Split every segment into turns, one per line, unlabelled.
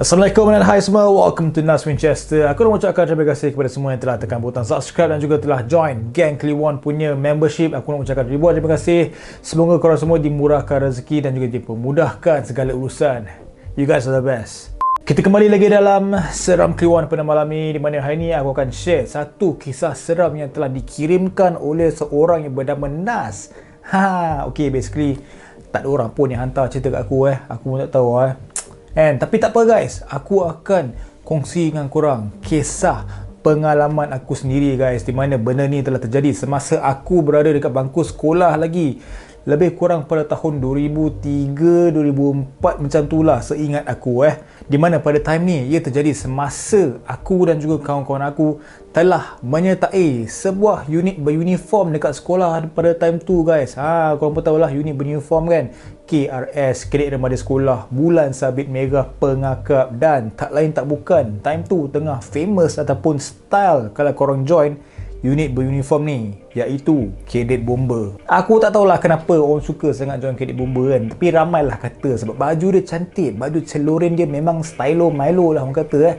Assalamualaikum dan hai semua, welcome to Nas Winchester. Aku nak ucapkan terima kasih kepada semua yang telah tekan butang subscribe dan juga telah join Gang Kliwon punya membership. Aku nak ucapkan ribuan terima kasih. Semoga korang semua dimurahkan rezeki dan juga dipermudahkan segala urusan. You guys are the best. Kita kembali lagi dalam Seram Kliwon pada malam ni, di mana hari ni aku akan share satu kisah seram yang telah dikirimkan oleh seorang yang bernama Nas. Okay, basically tak ada orang pun yang hantar cerita kat aku Aku pun tak tahu tapi tak apa guys, aku akan kongsi dengan korang kisah pengalaman aku sendiri guys, di mana benda ni telah terjadi semasa aku berada dekat bangku sekolah lagi, lebih kurang pada tahun 2003-2004 macam tu lah seingat aku di mana pada time ni ia terjadi semasa aku dan juga kawan-kawan aku telah menyertai sebuah unit beruniform dekat sekolah pada time tu guys. Korang pun tahulah unit beruniform kan, KRS, Kadek Remaja Sekolah Bulan Sabit Merah Pengakap, dan tak lain tak bukan time tu tengah famous ataupun style kalau korang join unit beruniform ni, iaitu Cadet Bomber. Aku tak tahulah kenapa orang suka sangat join Cadet Bomber kan, tapi ramailah kata sebab baju dia cantik, baju celurin dia memang stylo Milo lah orang kata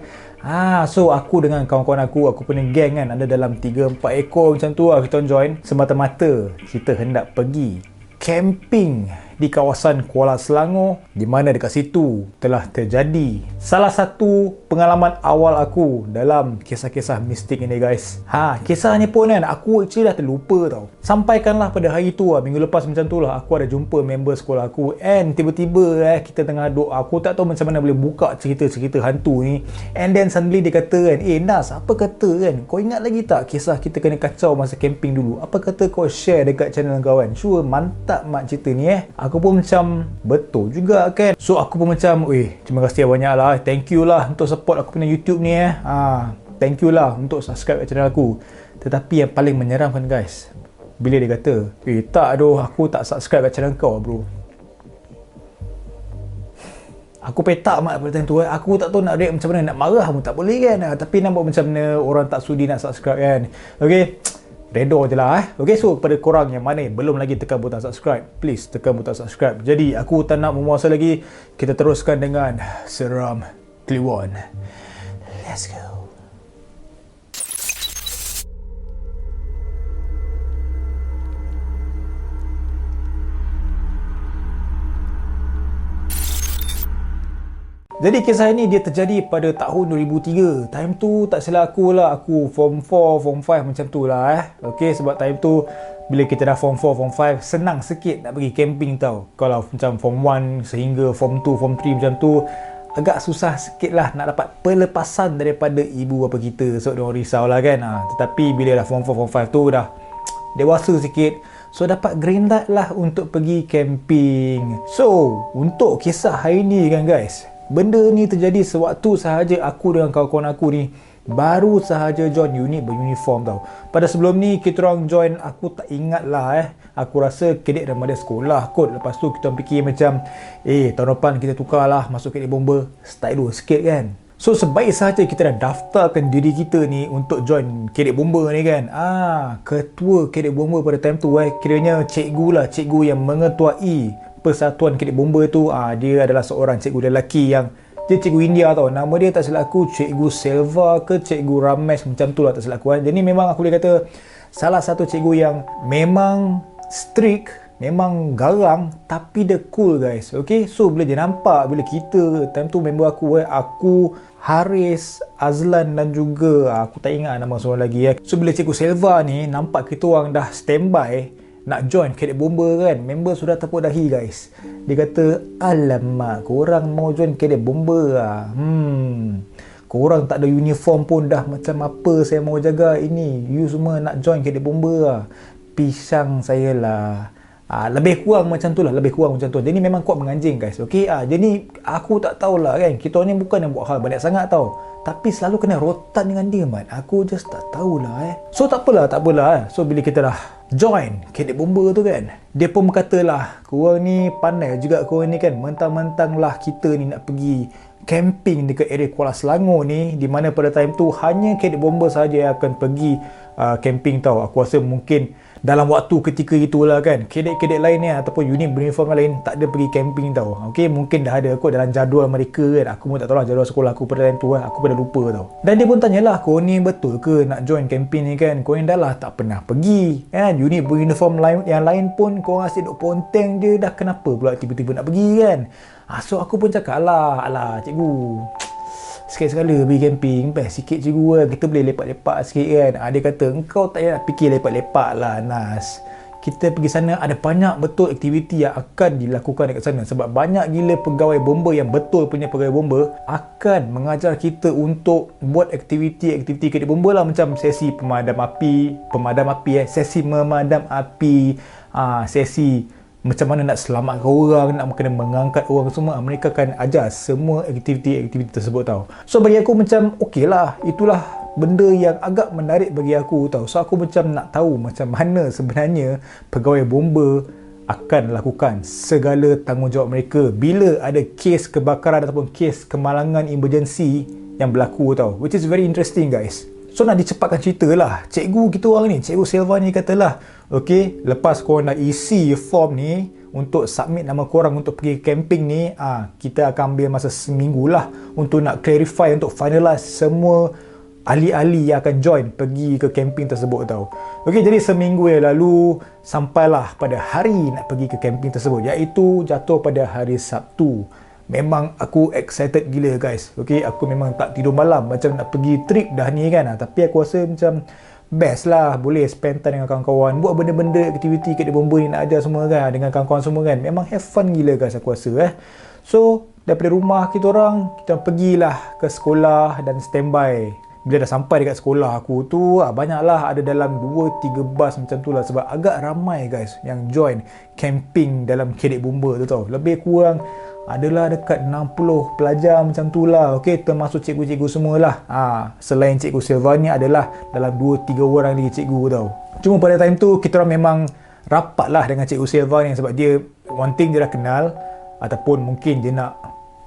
So aku dengan kawan-kawan aku punya geng kan, ada dalam 3-4 ekor macam tu kita join semata-mata kita hendak pergi camping di kawasan Kuala Selangor, di mana dekat situ telah terjadi salah satu pengalaman awal aku dalam kisah-kisah mistik ini guys. Kisahnya pun kan aku actually dah terlupa tau. Sampaikanlah pada hari tu minggu lepas macam tu lah, aku ada jumpa member sekolah aku and tiba-tiba kita tengah duk, aku tak tahu macam mana boleh buka cerita-cerita hantu ni, and then suddenly dia kata kan, Nas, apa kata kan, kau ingat lagi tak kisah kita kena kacau masa camping dulu? Apa kata kau share dekat channel kau kan? Sure, mantap mak cerita ni Aku pun macam betul juga kan. So aku pun macam terima kasih banyak lah, thank you lah untuk support aku punya YouTube ni thank you lah untuk subscribe kat channel aku. Tetapi yang paling menyeramkan guys, bila dia kata tak aduh, aku tak subscribe kat channel kau bro. Aku petak mak pada time tu aku tak tahu nak react macam mana, nak marah pun tak boleh kan, tapi nampak macam mana orang tak sudi nak subscribe kan. Okay, redor je lah Okay, so kepada korang yang mana yang belum lagi tekan butang subscribe, please tekan butang subscribe. Jadi aku tak nak memuasa lagi, kita teruskan dengan Seram Kliwon. Let's go. Jadi kisah ini dia terjadi pada tahun 2003. Time tu tak silap aku lah, aku form 4, form 5 macam tu lah Okay, sebab time tu bila kita dah form 4, form 5 senang sikit nak pergi camping tau. Kalau macam form 1 sehingga form 2, form 3 macam tu agak susah sikit lah nak dapat pelepasan daripada ibu bapa kita, so diorang risau lah kan. Tetapi bila dah form 4, form 5 tu dah dewasa sikit, so dapat green light lah untuk pergi camping. So untuk kisah hari ni kan guys, benda ni terjadi sewaktu sahaja aku dengan kawan-kawan aku ni baru sahaja join unit beruniform tau. Pada sebelum ni kita orang join, aku tak ingat lah aku rasa Kadek Remaja Sekolah kot. Lepas tu kita fikir macam tahun depan kita tukar lah masuk Kadek Bomber, style dua sikit kan. So sebaik sahaja kita dah daftarkan diri kita ni untuk join Kadek Bomber ni kan. Ketua Kadek Bomber pada time tu kiranya cikgu lah, cikgu yang mengetuai persatuan Kadek Bomber tu. Dia adalah seorang cikgu lelaki yang dia cikgu India tau. Nama dia tak silap aku Cikgu Selva ke Cikgu Ramesh macam tu lah tak silap aku Jadi memang aku boleh kata salah satu cikgu yang memang strict, memang garang, tapi dia cool guys. Okay, so bila dia nampak, bila kita time tu member aku aku Haris, Azlan dan juga aku tak ingat nama seorang lagi So bila Cikgu Selva ni nampak kita orang dah standby nak join Kadek Bomber kan, member sudah tepuk dahi guys. Dia kata, alamak, korang mau join Kadek Bomber korang tak ada uniform pun dah macam apa saya mau jaga ini, you semua nak join Kadek Bomber pisang saya lah. Lebih kurang macam tu lah, lebih kurang macam tu. Jadi memang kuat menganjing guys. Okay, jadi aku tak tahulah kan, kita ni bukan yang buat hal banyak sangat tau, tapi selalu kena rotan dengan dia man. Aku just tak tahulah So tak apalah So bila kita dah join Kadek Bomber tu kan, dia pun berkata lah, korang ni pandai juga korang ni kan, mentang-mentang lah kita ni nak pergi camping dekat area Kuala Selangor ni, di mana pada time tu hanya Kadek Bomber sahaja yang akan pergi camping tau. Aku rasa mungkin dalam waktu ketika itulah kan, kedek-kedek lain ni ataupun unit beruniform lain tak ada pergi camping tau. Okay, mungkin dah ada kot dalam jadual mereka kan. Aku pun tak tahu lah jadual sekolah aku pada time tu lah. Aku pada lupa tau. Dan dia pun tanyalah, kau ni betul ke nak join camping ni kan? Kau ni dah lah tak pernah pergi kan. Unit beruniform lain, yang lain pun kau asyik duk ponteng je, dah kenapa pula tiba-tiba nak pergi kan? So aku pun cakap lah, alah cikgu, sekali-sekala pergi camping, best sikit cikgu kan. Kita boleh lepak-lepak sikit kan. Dia kata, engkau tak payah nak fikir lepak-lepak lah Nas. Kita pergi sana ada banyak betul aktiviti yang akan dilakukan dekat sana. Sebab banyak gila pegawai bomba yang betul punya pegawai bomba akan mengajar kita untuk buat aktiviti-aktiviti kedai bomba lah. Macam sesi pemadam api, sesi memadam api, sesi macam mana nak selamatkan orang, nak kena mengangkat orang semua. Mereka akan ajar semua aktiviti-aktiviti tersebut tau. So bagi aku macam okey lah, itulah benda yang agak menarik bagi aku tau. So aku macam nak tahu macam mana sebenarnya pegawai bomba akan lakukan segala tanggungjawab mereka bila ada kes kebakaran ataupun kes kemalangan emergency yang berlaku tau. Which is very interesting guys. So nak dicepatkan cerita lah, cikgu kita orang ni, cikgu Silva ni katalah, okay, lepas korang dah isi form ni untuk submit nama korang untuk pergi camping ni, kita akan ambil masa seminggu lah untuk nak clarify, untuk finalize semua ahli-ahli yang akan join pergi ke camping tersebut tau. Okay, jadi seminggu yang lalu sampailah pada hari nak pergi ke camping tersebut, iaitu jatuh pada hari Sabtu. Memang aku excited gila guys. Okay, aku memang tak tidur malam macam nak pergi trip dah ni kan. Tapi aku rasa macam best lah, boleh spend time dengan kawan-kawan, buat benda-benda aktiviti kat bomba ni, nak ajar semua kan dengan kawan-kawan semua kan. Memang have fun gila guys aku rasa So daripada rumah kita orang, kita pergilah ke sekolah dan standby. Bila dah sampai dekat sekolah aku tu, banyaklah, ada dalam 2-3 bas macam tu lah. Sebab agak ramai guys yang join camping dalam kedek bomba tu tau. Lebih kurang adalah dekat 60 pelajar macam tu lah. Okay, termasuk cikgu-cikgu semualah. Selain cikgu Silva ni adalah dalam 2-3 orang lagi cikgu tau. Cuma pada time tu kita orang memang rapat lah dengan cikgu Silva ni. Sebab dia one thing dia dah kenal, ataupun mungkin dia nak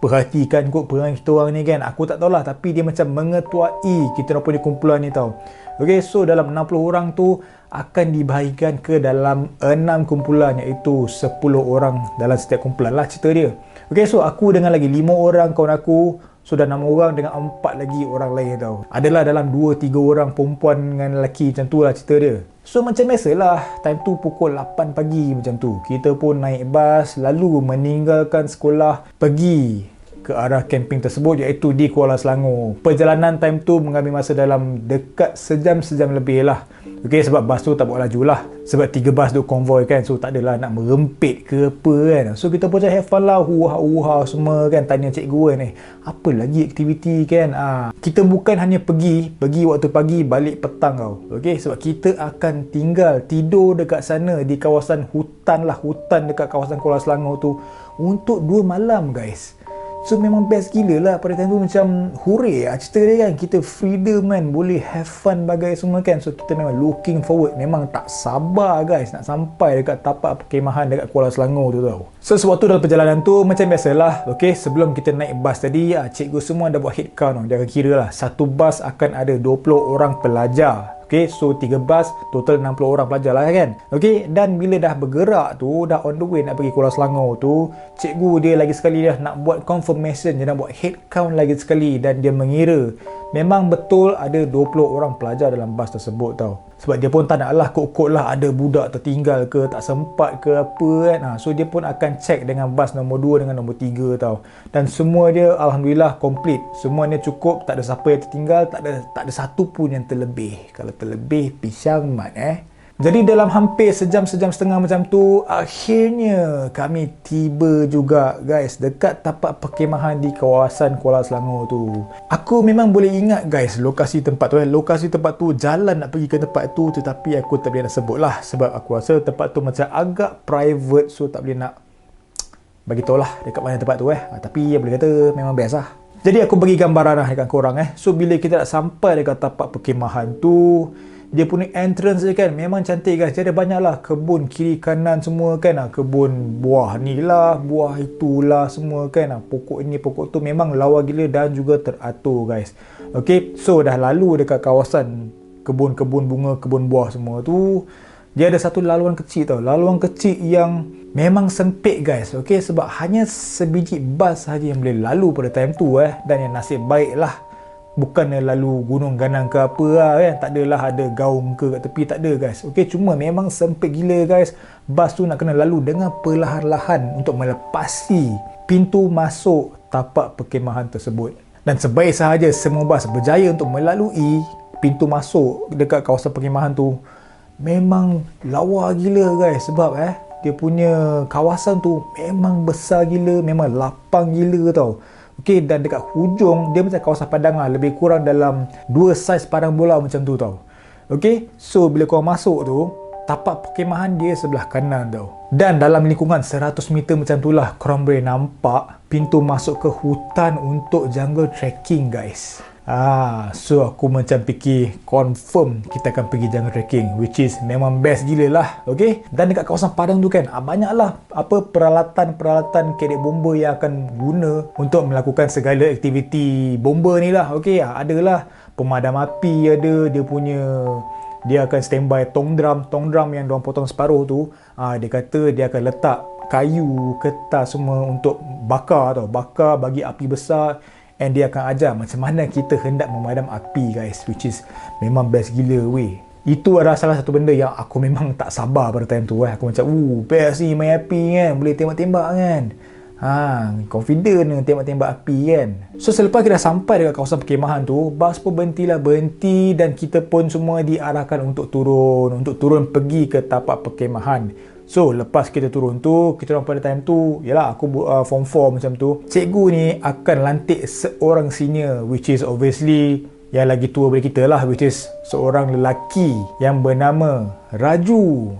perhatikan kot perangai kita orang ni kan. Aku tak tahulah, tapi dia macam mengetuai kita orang punya kumpulan ni tau. Okay, so dalam 60 orang tu akan dibahagikan ke dalam 6 kumpulan, iaitu 10 orang dalam setiap kumpulan lah cerita dia. Okay, so aku dengan lagi 5 orang kawan aku, so dah 6 orang dengan 4 lagi orang lain tau. Adalah dalam 2-3 orang perempuan dengan lelaki macam tu lah cerita dia. So macam biasalah, time tu pukul 8 pagi macam tu, kita pun naik bas lalu meninggalkan sekolah pergi ke arah camping tersebut, iaitu di Kuala Selangor. Perjalanan time tu mengambil masa dalam dekat sejam lebih lah. Okay, sebab bas tu tak buat laju lah. Sebab 3 bas duk konvoy kan, so tak adalah nak merempit ke apa kan. So kita pun macam have fun lah, huha-huha semua kan. Tanya cikgu kan, apa lagi aktiviti kan. Kita bukan hanya pergi waktu pagi, balik petang tau. Okay, sebab kita akan tinggal tidur dekat sana di kawasan hutan dekat kawasan Kuala Selangor tu untuk 2 malam guys. So memang best gila lah pada time tu, macam hooray lah cerita dia kan. Kita freedom kan, boleh have fun bagai semua kan. So kita memang looking forward, memang tak sabar guys nak sampai dekat tapak perkemahan dekat Kuala Selangor tu tau. So sewaktu dalam perjalanan tu macam biasalah, okay, sebelum kita naik bas tadi, cikgu semua dah buat head count tau. Dia akan kira lah, satu bas akan ada 20 orang pelajar. Okay, so 3 bas, total 60 orang pelajar lah kan. Okay, dan bila dah bergerak tu, dah on the way nak pergi Kuala Selangor tu, cikgu dia lagi sekali dah nak buat confirmation, dia nak buat head count lagi sekali. Dan dia mengira memang betul ada 20 orang pelajar dalam bas tersebut tau. Sebab dia pun tak nak lah kot-kot lah ada budak tertinggal ke, tak sempat ke apa kan. So dia pun akan check dengan bas nombor 2 dengan nombor 3 tau. Dan semua dia alhamdulillah complete. Semuanya cukup, tak ada siapa yang tertinggal, tak ada satu pun yang terlebih. Kalau terlebih, pisang mat Jadi dalam hampir sejam setengah macam tu, akhirnya kami tiba juga guys dekat tapak perkemahan di kawasan Kuala Selangor tu. Aku memang boleh ingat guys lokasi tempat tu. Lokasi tempat tu, jalan nak pergi ke tempat tu, tetapi aku tak boleh nak sebut lah. Sebab aku rasa tempat tu macam agak private, so tak boleh nak bagi tahu lah dekat mana tempat tu Tapi yang boleh kata memang best lah. Jadi aku bagi gambaran lah dekat korang So bila kita dah sampai dekat tapak perkemahan tu, dia punya entrance dia kan memang cantik guys. Dia ada banyak lah kebun kiri kanan semua kan. Kebun buah ni lah, buah itulah semua kan. Pokok ini, pokok tu memang lawa gila dan juga teratur guys. Okay, so dah lalu dekat kawasan kebun-kebun bunga, kebun buah semua tu. Dia ada satu laluan kecil tau. Laluan kecil yang memang sempit guys. Okay, sebab hanya sebiji bas sahaja yang boleh lalu pada time tu dan yang nasib baik lah, bukannya lalu gunung ganang ke apa lah kan. Tak adalah ada gaung ke kat tepi, tak ada guys. Okay, cuma memang sempit gila guys. Bas tu nak kena lalu dengan perlahan-lahan untuk melepasi pintu masuk tapak perkhemahan tersebut. Dan sebaik sahaja semua bas berjaya untuk melalui pintu masuk dekat kawasan perkhemahan tu, memang lawa gila guys. Sebab dia punya kawasan tu memang besar gila, memang lapang gila tau. Okay, dan dekat hujung dia macam kawasan padang lah, lebih kurang dalam 2 saiz padang bola macam tu tau. Okay, so bila korang masuk tu, tapak perkhemahan dia sebelah kanan tau. Dan dalam lingkungan 100 meter macam tu lah, korang boleh nampak pintu masuk ke hutan untuk jungle trekking guys. So aku macam fikir confirm kita akan pergi jungle trekking, which is memang best gila lah. Okay, dan dekat kawasan padang tu kan, banyak lah peralatan-peralatan kedek bomba yang akan guna untuk melakukan segala aktiviti bomba ni lah. Okay, adalah pemadam api, ada dia akan standby tong drum yang diorang potong separuh tu. Dia kata dia akan letak kayu, kertas semua untuk bakar bagi api besar. And dia akan ajar macam mana kita hendak memadam api guys, which is memang best gila weh. Itu adalah salah satu benda yang aku memang tak sabar pada time tu. Aku macam best ni main api kan, boleh tembak-tembak kan. Confident dengan tembak-tembak api kan. So selepas kita dah sampai dekat kawasan perkhemahan tu, bas pun berhenti dan kita pun semua diarahkan untuk turun pergi ke tapak perkhemahan. So lepas kita turun tu, kita orang pada time tu, yalah aku form 4 macam tu, cikgu ni akan lantik seorang senior, which is obviously yang lagi tua daripada kita lah, which is seorang lelaki yang bernama Raju.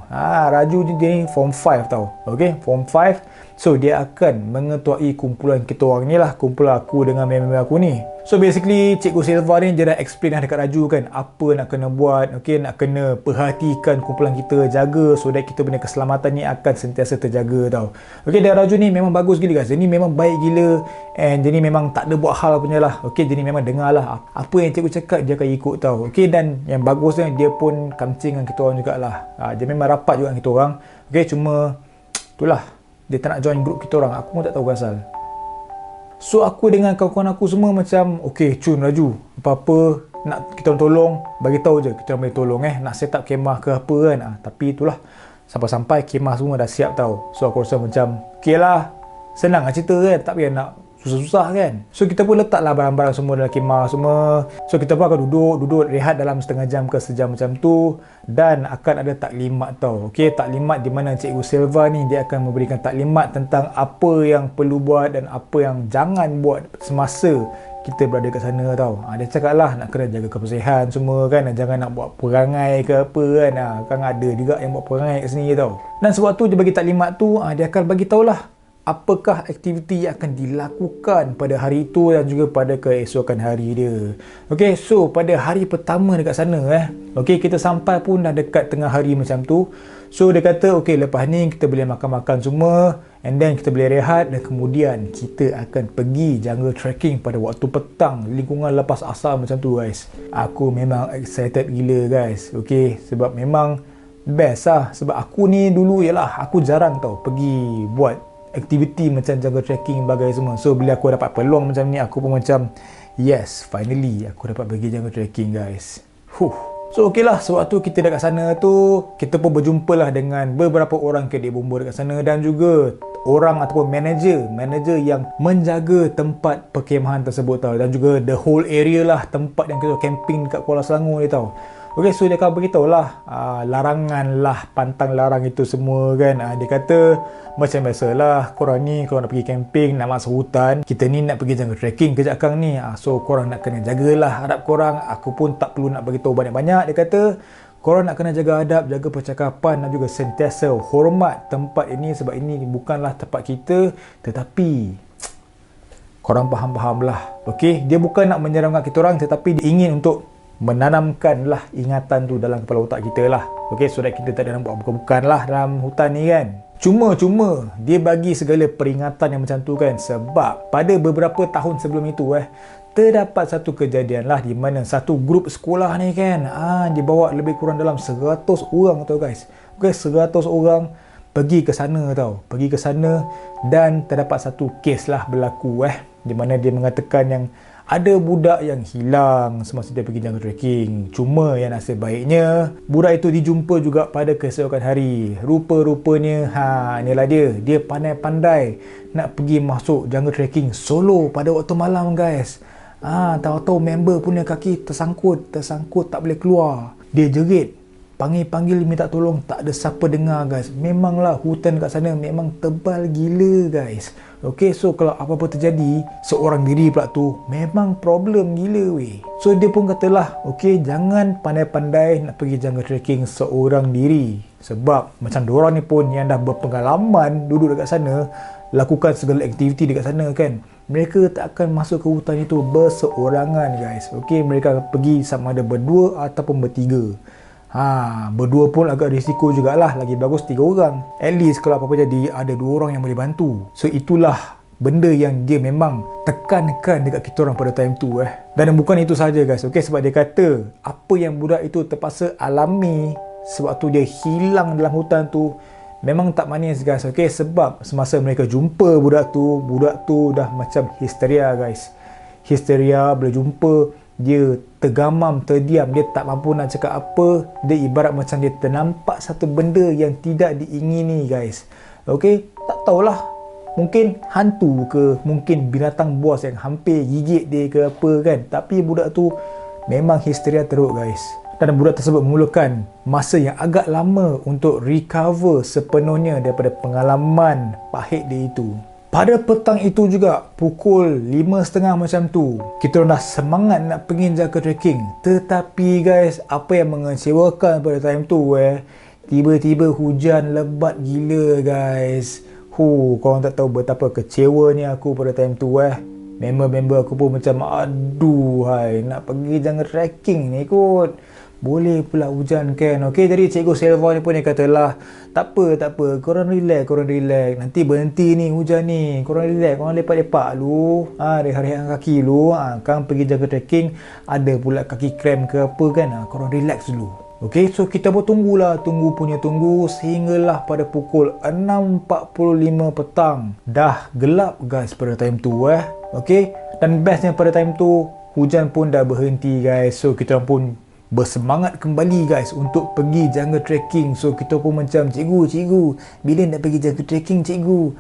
Raju dia ni form 5 tau. Okay, form 5. So dia akan mengetuai kumpulan kita orang ni lah, kumpulan aku dengan member aku ni. So basically Cikgu Silva ni dia dah explain dekat Raju kan apa nak kena buat. Okay, nak kena perhatikan kumpulan kita, jaga so that kita punya keselamatan ni akan sentiasa terjaga tau. Okay, dan Raju ni memang bagus gila guys. Dia ni memang baik gila, and dia ni memang tak ada buat hal punya lah. Okay, dia ni memang dengar lah apa yang cikgu cakap, dia akan ikut tau. Okay, dan yang bagusnya dia pun kancing dengan kita orang jugalah. Dia memang rapat juga dengan kita orang. Okay, cuma itulah, dia tak nak join grup kita orang. Aku pun tak tahu asal. So aku dengan kawan-kawan aku semua macam, okay cun Raju, apa-apa nak kita orang tolong, bagi tahu je, kita orang boleh tolong nak set up kemah ke apa kan. Tapi itulah, sampai-sampai kemah semua dah siap tau. So aku rasa macam okay lah, senang lah cerita kan, tak payah nak susah-susah kan. So kita pun letaklah barang-barang semua dalam kemah semua. So kita pun akan duduk rehat dalam setengah jam ke sejam macam tu. Dan akan ada taklimat tau. Okay, taklimat di mana Cikgu Silva ni dia akan memberikan taklimat tentang apa yang perlu buat dan apa yang jangan buat semasa kita berada kat sana tau. Dia cakap lah nak kena jaga kebersihan semua kan, jangan nak buat perangai ke apa kan. Kan ada juga yang buat perangai kat sini tau. Dan sebab tu dia bagi taklimat tu, dia akan bagi tahulah apakah aktiviti yang akan dilakukan pada hari itu dan juga pada keesokan hari dia. Okay, so pada hari pertama dekat sana okay, kita sampai pun dah dekat tengah hari macam tu. So dia kata okay, lepas ni kita boleh makan-makan semua, and then kita boleh rehat, dan kemudian kita akan pergi jungle trekking pada waktu petang, lingkungan lepas asar macam tu guys. Aku memang excited gila guys. Okay, sebab memang best lah. Sebab aku ni dulu aku jarang tau pergi buat aktiviti macam jungle trekking bagai semua. So bila aku dapat peluang macam ni, aku pun macam yes, finally aku dapat pergi jungle trekking guys. So okey lah, sewaktu kita dekat sana tu, kita pun berjumpa lah dengan beberapa orang kedai bomba dekat sana, dan juga orang ataupun manager yang menjaga tempat perkhemahan tersebut tau, dan juga the whole area lah, tempat yang kita camping dekat Kuala Selangor ni tau. Okay, so dia akan beritahu lah larangan lah, pantang larang itu semua kan. Dia kata macam biasalah, korang ni kalau nak pergi camping, nak masuk hutan, kita ni nak pergi jungle trekking kejap kang ni, so korang nak kena jagalah adab korang. Aku pun tak perlu nak beritahu banyak-banyak. Dia kata korang nak kena jaga adab, jaga percakapan, dan juga sentiasa hormat tempat ini, sebab ini bukanlah tempat kita, tetapi korang faham-faham lah. Okay, dia bukan nak menyerangkan kita orang, tetapi dia ingin untuk menanamkanlah ingatan tu dalam kepala otak kita lah. Okay, so that kita tak ada nak buat bukan-bukan lah dalam hutan ni kan. Cuma dia bagi segala peringatan yang macam tu kan, sebab pada beberapa tahun sebelum itu terdapat satu kejadian lah di mana satu grup sekolah ni kan, dibawa lebih kurang dalam 100 orang tau guys. Okay, 100 orang pergi ke sana tau. Pergi ke sana dan terdapat satu kes lah berlaku di mana dia mengatakan yang ada budak yang hilang semasa dia pergi jungle trekking. Cuma yang nasib baiknya budak itu dijumpa juga pada keesokan hari. Rupa-rupanya inilah dia. Dia pandai-pandai nak pergi masuk jungle trekking solo pada waktu malam guys. Tahu-tahu member punya kaki tersangkut tak boleh keluar. Dia jerit, panggil-panggil minta tolong, tak ada siapa dengar guys. Memanglah hutan kat sana memang tebal gila guys. Okay, so kalau apa-apa terjadi seorang diri pula tu, memang problem gila weh. So dia pun katalah, okay, jangan pandai-pandai nak pergi jungle trekking seorang diri. Sebab macam diorang ni pun yang dah berpengalaman duduk dekat sana, lakukan segala aktiviti dekat sana kan, mereka tak akan masuk ke hutan itu berseorangan guys. Okay, mereka akan pergi sama ada berdua ataupun bertiga. Berdua pun agak risiko jugalah. Lagi bagus 3 orang. At least kalau apa-apa jadi, ada 2 orang yang boleh bantu. So itulah benda yang dia memang tekankan dekat kita orang pada time tu Dan bukan itu saja guys. Okay, sebab dia kata apa yang budak itu terpaksa alami sebab tu dia hilang dalam hutan tu memang tak manis guys. Okay, sebab semasa mereka jumpa budak tu dah macam histeria guys. Histeria, bila jumpa dia tergamam, terdiam, dia tak mampu nak cakap apa. Dia ibarat macam dia ternampak satu benda yang tidak diingini guys. Okay, tak tahulah, mungkin hantu ke, mungkin binatang buas yang hampir gigit dia ke apa kan. Tapi budak tu memang histeria teruk guys. Dan budak tersebut memerlukan masa yang agak lama untuk recover sepenuhnya daripada pengalaman pahit dia itu. Pada petang itu juga, pukul 5.30 macam tu, kita orang dah semangat nak pergi jungle trekking. Tetapi guys, apa yang mengecewakan pada time tu tiba-tiba hujan lebat gila guys. Korang tak tahu betapa kecewanya aku pada time tu Member-member aku pun macam aduhai, nak pergi jungle trekking ni kot, boleh pula hujan kan. Okay, jadi Cikgu Selva ni pun dia katalah, tak apa, korang relax, nanti berhenti ni hujan ni, korang relax, korang lepak-lepak dulu, rehat-rehat kaki dulu, kan pergi jungle trekking, ada pula kaki cramp ke apa kan, korang relax dulu. Okay, so kita pun tunggu sehinggalah pada pukul 6.45 petang. Dah gelap guys pada time tu Okay, dan bestnya pada time tu hujan pun dah berhenti guys. So kita pun bersemangat kembali guys untuk pergi jungle trekking. So kita pun macam, cikgu, bila nak pergi jungle trekking cikgu?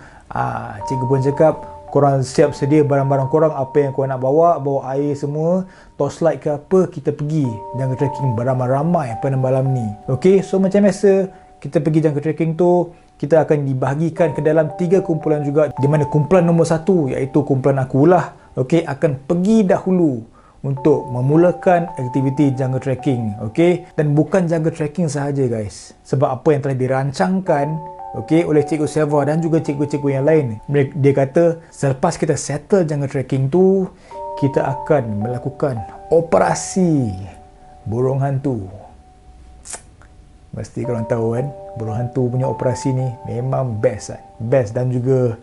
Cikgu pun cakap, korang siap sedia barang-barang korang, apa yang korang nak bawa air semua, torchlight ke apa, kita pergi jungle trekking beramai-ramai pada malam ni. Okay, so macam biasa kita pergi jungle trekking tu, kita akan dibahagikan ke dalam 3 kumpulan juga, di mana kumpulan nombor 1 iaitu kumpulan akulah, okay, akan pergi dahulu untuk memulakan aktiviti jungle trekking. Okay, dan bukan jungle trekking sahaja guys, sebab apa yang telah dirancangkan oleh Cikgu Selva dan juga cikgu-cikgu yang lain. Dia kata selepas kita settle jungle trekking tu, kita akan melakukan operasi burung hantu. Mesti korang tahu kan, burung hantu punya operasi ni memang best dan juga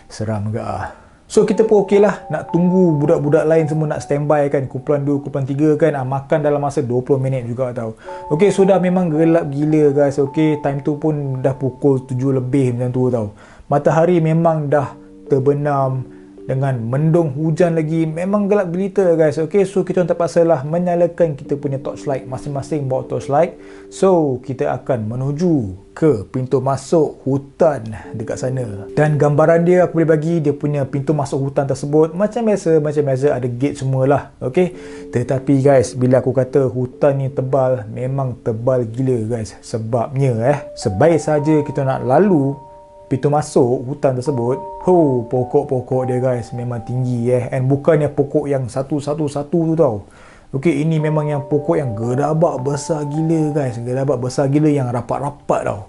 seram juga. So kita pun okey lah, nak tunggu budak-budak lain semua nak standby kan, kumpulan 2, kumpulan 3 kan, makan dalam masa 20 minit juga tau. Okay, so dah memang gelap gila guys. Okay, time tu pun dah pukul 7 lebih macam tu tau. Matahari memang dah terbenam dengan mendung hujan lagi, memang gelap gelita guys. Okay, so kita terpaksalah menyalakan kita punya torchlight, masing-masing bawa torchlight. So kita akan menuju ke pintu masuk hutan dekat sana. Dan gambaran dia aku boleh bagi, dia punya pintu masuk hutan tersebut macam biasa ada gate semualah. Okay, tetapi guys, bila aku kata hutan ni tebal, memang tebal gila guys. Sebabnya sebaik saja kita nak lalu pintu masuk hutan tersebut, pokok-pokok dia guys memang tinggi and bukannya pokok yang satu-satu tu tau. Okay, ini memang yang pokok yang gerabak besar gila guys, gerabak besar gila yang rapat-rapat tau.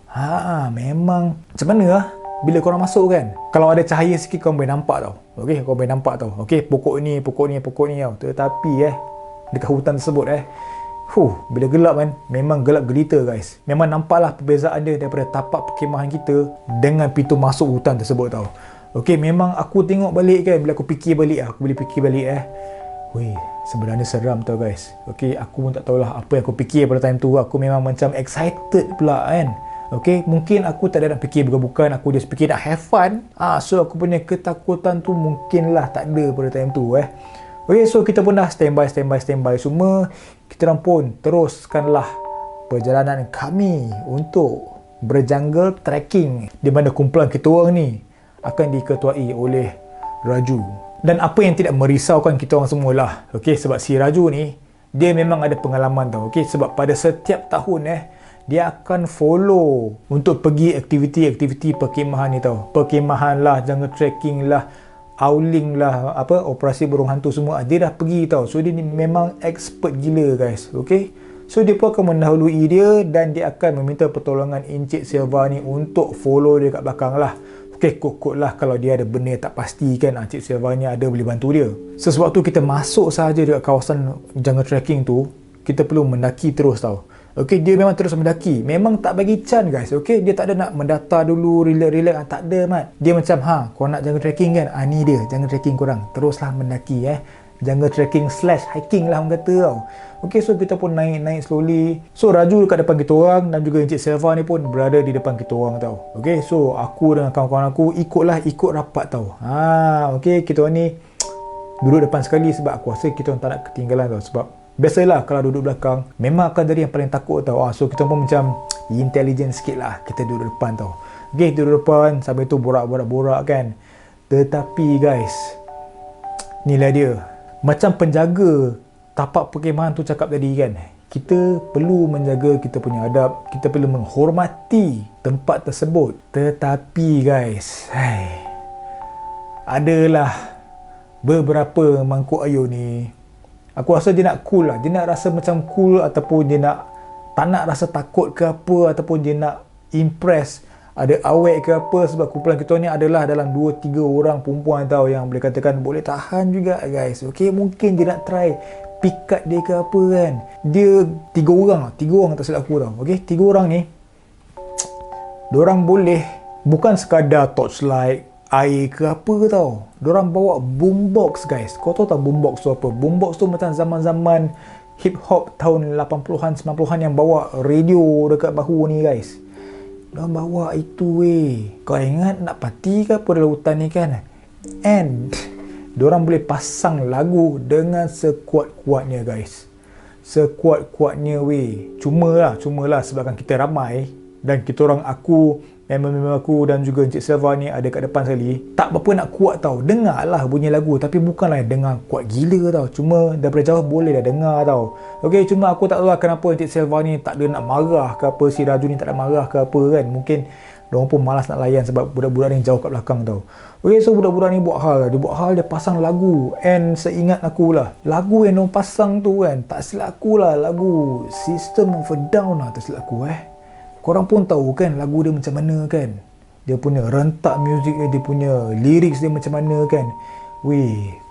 Memang macam mana bila korang masuk kan, kalau ada cahaya sikit korang boleh nampak tau. Okay, korang boleh nampak tau. Okay, pokok ni tau. Tetapi dekat hutan tersebut bila gelap kan, memang gelap gelita guys. Memang nampaklah perbezaan dia daripada tapak perkhemahan kita dengan pintu masuk hutan tersebut tau. Okay, memang aku tengok balik kan, bila aku fikir balik Weh, sebenarnya seram tau guys. Okay, aku pun tak tahulah apa yang aku fikir pada time tu. Aku memang macam excited pula kan. Okay, mungkin aku tak ada nak fikir bukan-bukan. Aku just fikir nak have fun. So aku punya ketakutan tu mungkinlah tak ada pada time tu Okay, so kita pun dah standby semua. Kita orang pun teruskanlah perjalanan kami untuk berjungle trekking, di mana kumpulan kita orang ni akan diketuai oleh Raju. Dan apa yang tidak merisaukan kita orang semualah, okay, sebab si Raju ni dia memang ada pengalaman tau. Okay, sebab pada setiap tahun dia akan follow untuk pergi aktiviti-aktiviti perkemahan ni tau. Perkemahan lah, jungle trekking lah, howling lah, operasi burung hantu semua, dia dah pergi tau. So dia ni memang expert gila guys. Okay, so dia pun akan mendahului dia dan dia akan meminta pertolongan Encik Silva ni untuk follow dia kat belakang lah. Okay, kot-kot lah kalau dia ada benda tak pasti kan, Encik Silva ni ada boleh bantu dia. Sewaktu kita masuk sahaja dekat kawasan jungle trekking tu, kita perlu mendaki terus tau. Okay, dia memang terus mendaki. Memang tak bagi can guys. Okay, dia tak ada nak mendata dulu, relax-relax. Tak ada mat. Dia macam, korang nak jungle trekking kan? Ni dia, jungle trekking korang. Teruslah mendaki jungle trekking / hiking lah orang kata tau. Okay, so kita pun naik slowly. So Raju dekat depan kita orang dan juga Encik Silva ni pun berada di depan kita orang tau. Okay, so aku dengan kawan-kawan aku ikut rapat tau. Okay, kita orang ni duduk depan sekali sebab aku rasa kita orang tak nak ketinggalan tau. Sebab biasalah kalau duduk belakang memang akan jadi yang paling takut tau. So kita pun macam intelligent sikit lah, kita duduk depan tau. Okay, duduk depan sampai tu borak kan. Tetapi guys, inilah dia, macam penjaga tapak perkemahan tu cakap tadi kan, kita perlu menjaga kita punya adab, kita perlu menghormati tempat tersebut. Tetapi guys, adalah beberapa mangkuk ayun ni, aku rasa dia nak cool lah, dia nak rasa macam cool, ataupun dia nak tak nak rasa takut ke apa, ataupun dia nak impress, ada awet ke apa. Sebab kumpulan kita ni adalah dalam 2-3 orang perempuan tau, yang boleh katakan boleh tahan juga guys. Okay, mungkin dia nak try pikat dia ke apa kan. Dia 3 orang tak silap aku tau. Okay, 3 orang ni diorang boleh bukan sekadar torchlight, air ke apa tau, diorang bawa boombox guys. Kau tahu tak boombox tu apa? Boombox tu macam zaman-zaman hip hop tahun 80-an 90-an yang bawa radio dekat bahu ni guys. Diorang bawa itu Kau ingat nak party ke apa dalam hutan ni kan? And diorang boleh pasang lagu dengan sekuat-kuatnya guys. Sekuat-kuatnya Cumalah sebabkan kita ramai dan kita orang, aku, member-member aku dan juga Encik Silva ni ada kat depan sekali, tak berapa nak kuat tau. Dengar lah bunyi lagu, tapi bukanlah dengar kuat gila tau. Cuma daripada jauh boleh dah dengar tau. Okay, cuma aku tak tahu lah kenapa Encik Silva ni tak ada nak marah ke apa, si Raju ni tak ada marah ke apa kan. Mungkin diorang pun malas nak layan sebab budak-budak ni jauh kat belakang tau. Okay, so budak-budak ni buat hal, dia pasang lagu. And seingat aku lah, lagu yang diorang pasang tu kan, tak silap aku lah, lagu System of a Down lah, tak silap aku Korang pun tahu kan lagu dia macam mana kan. Dia punya rentak muzik dia punya lyrics dia macam mana kan.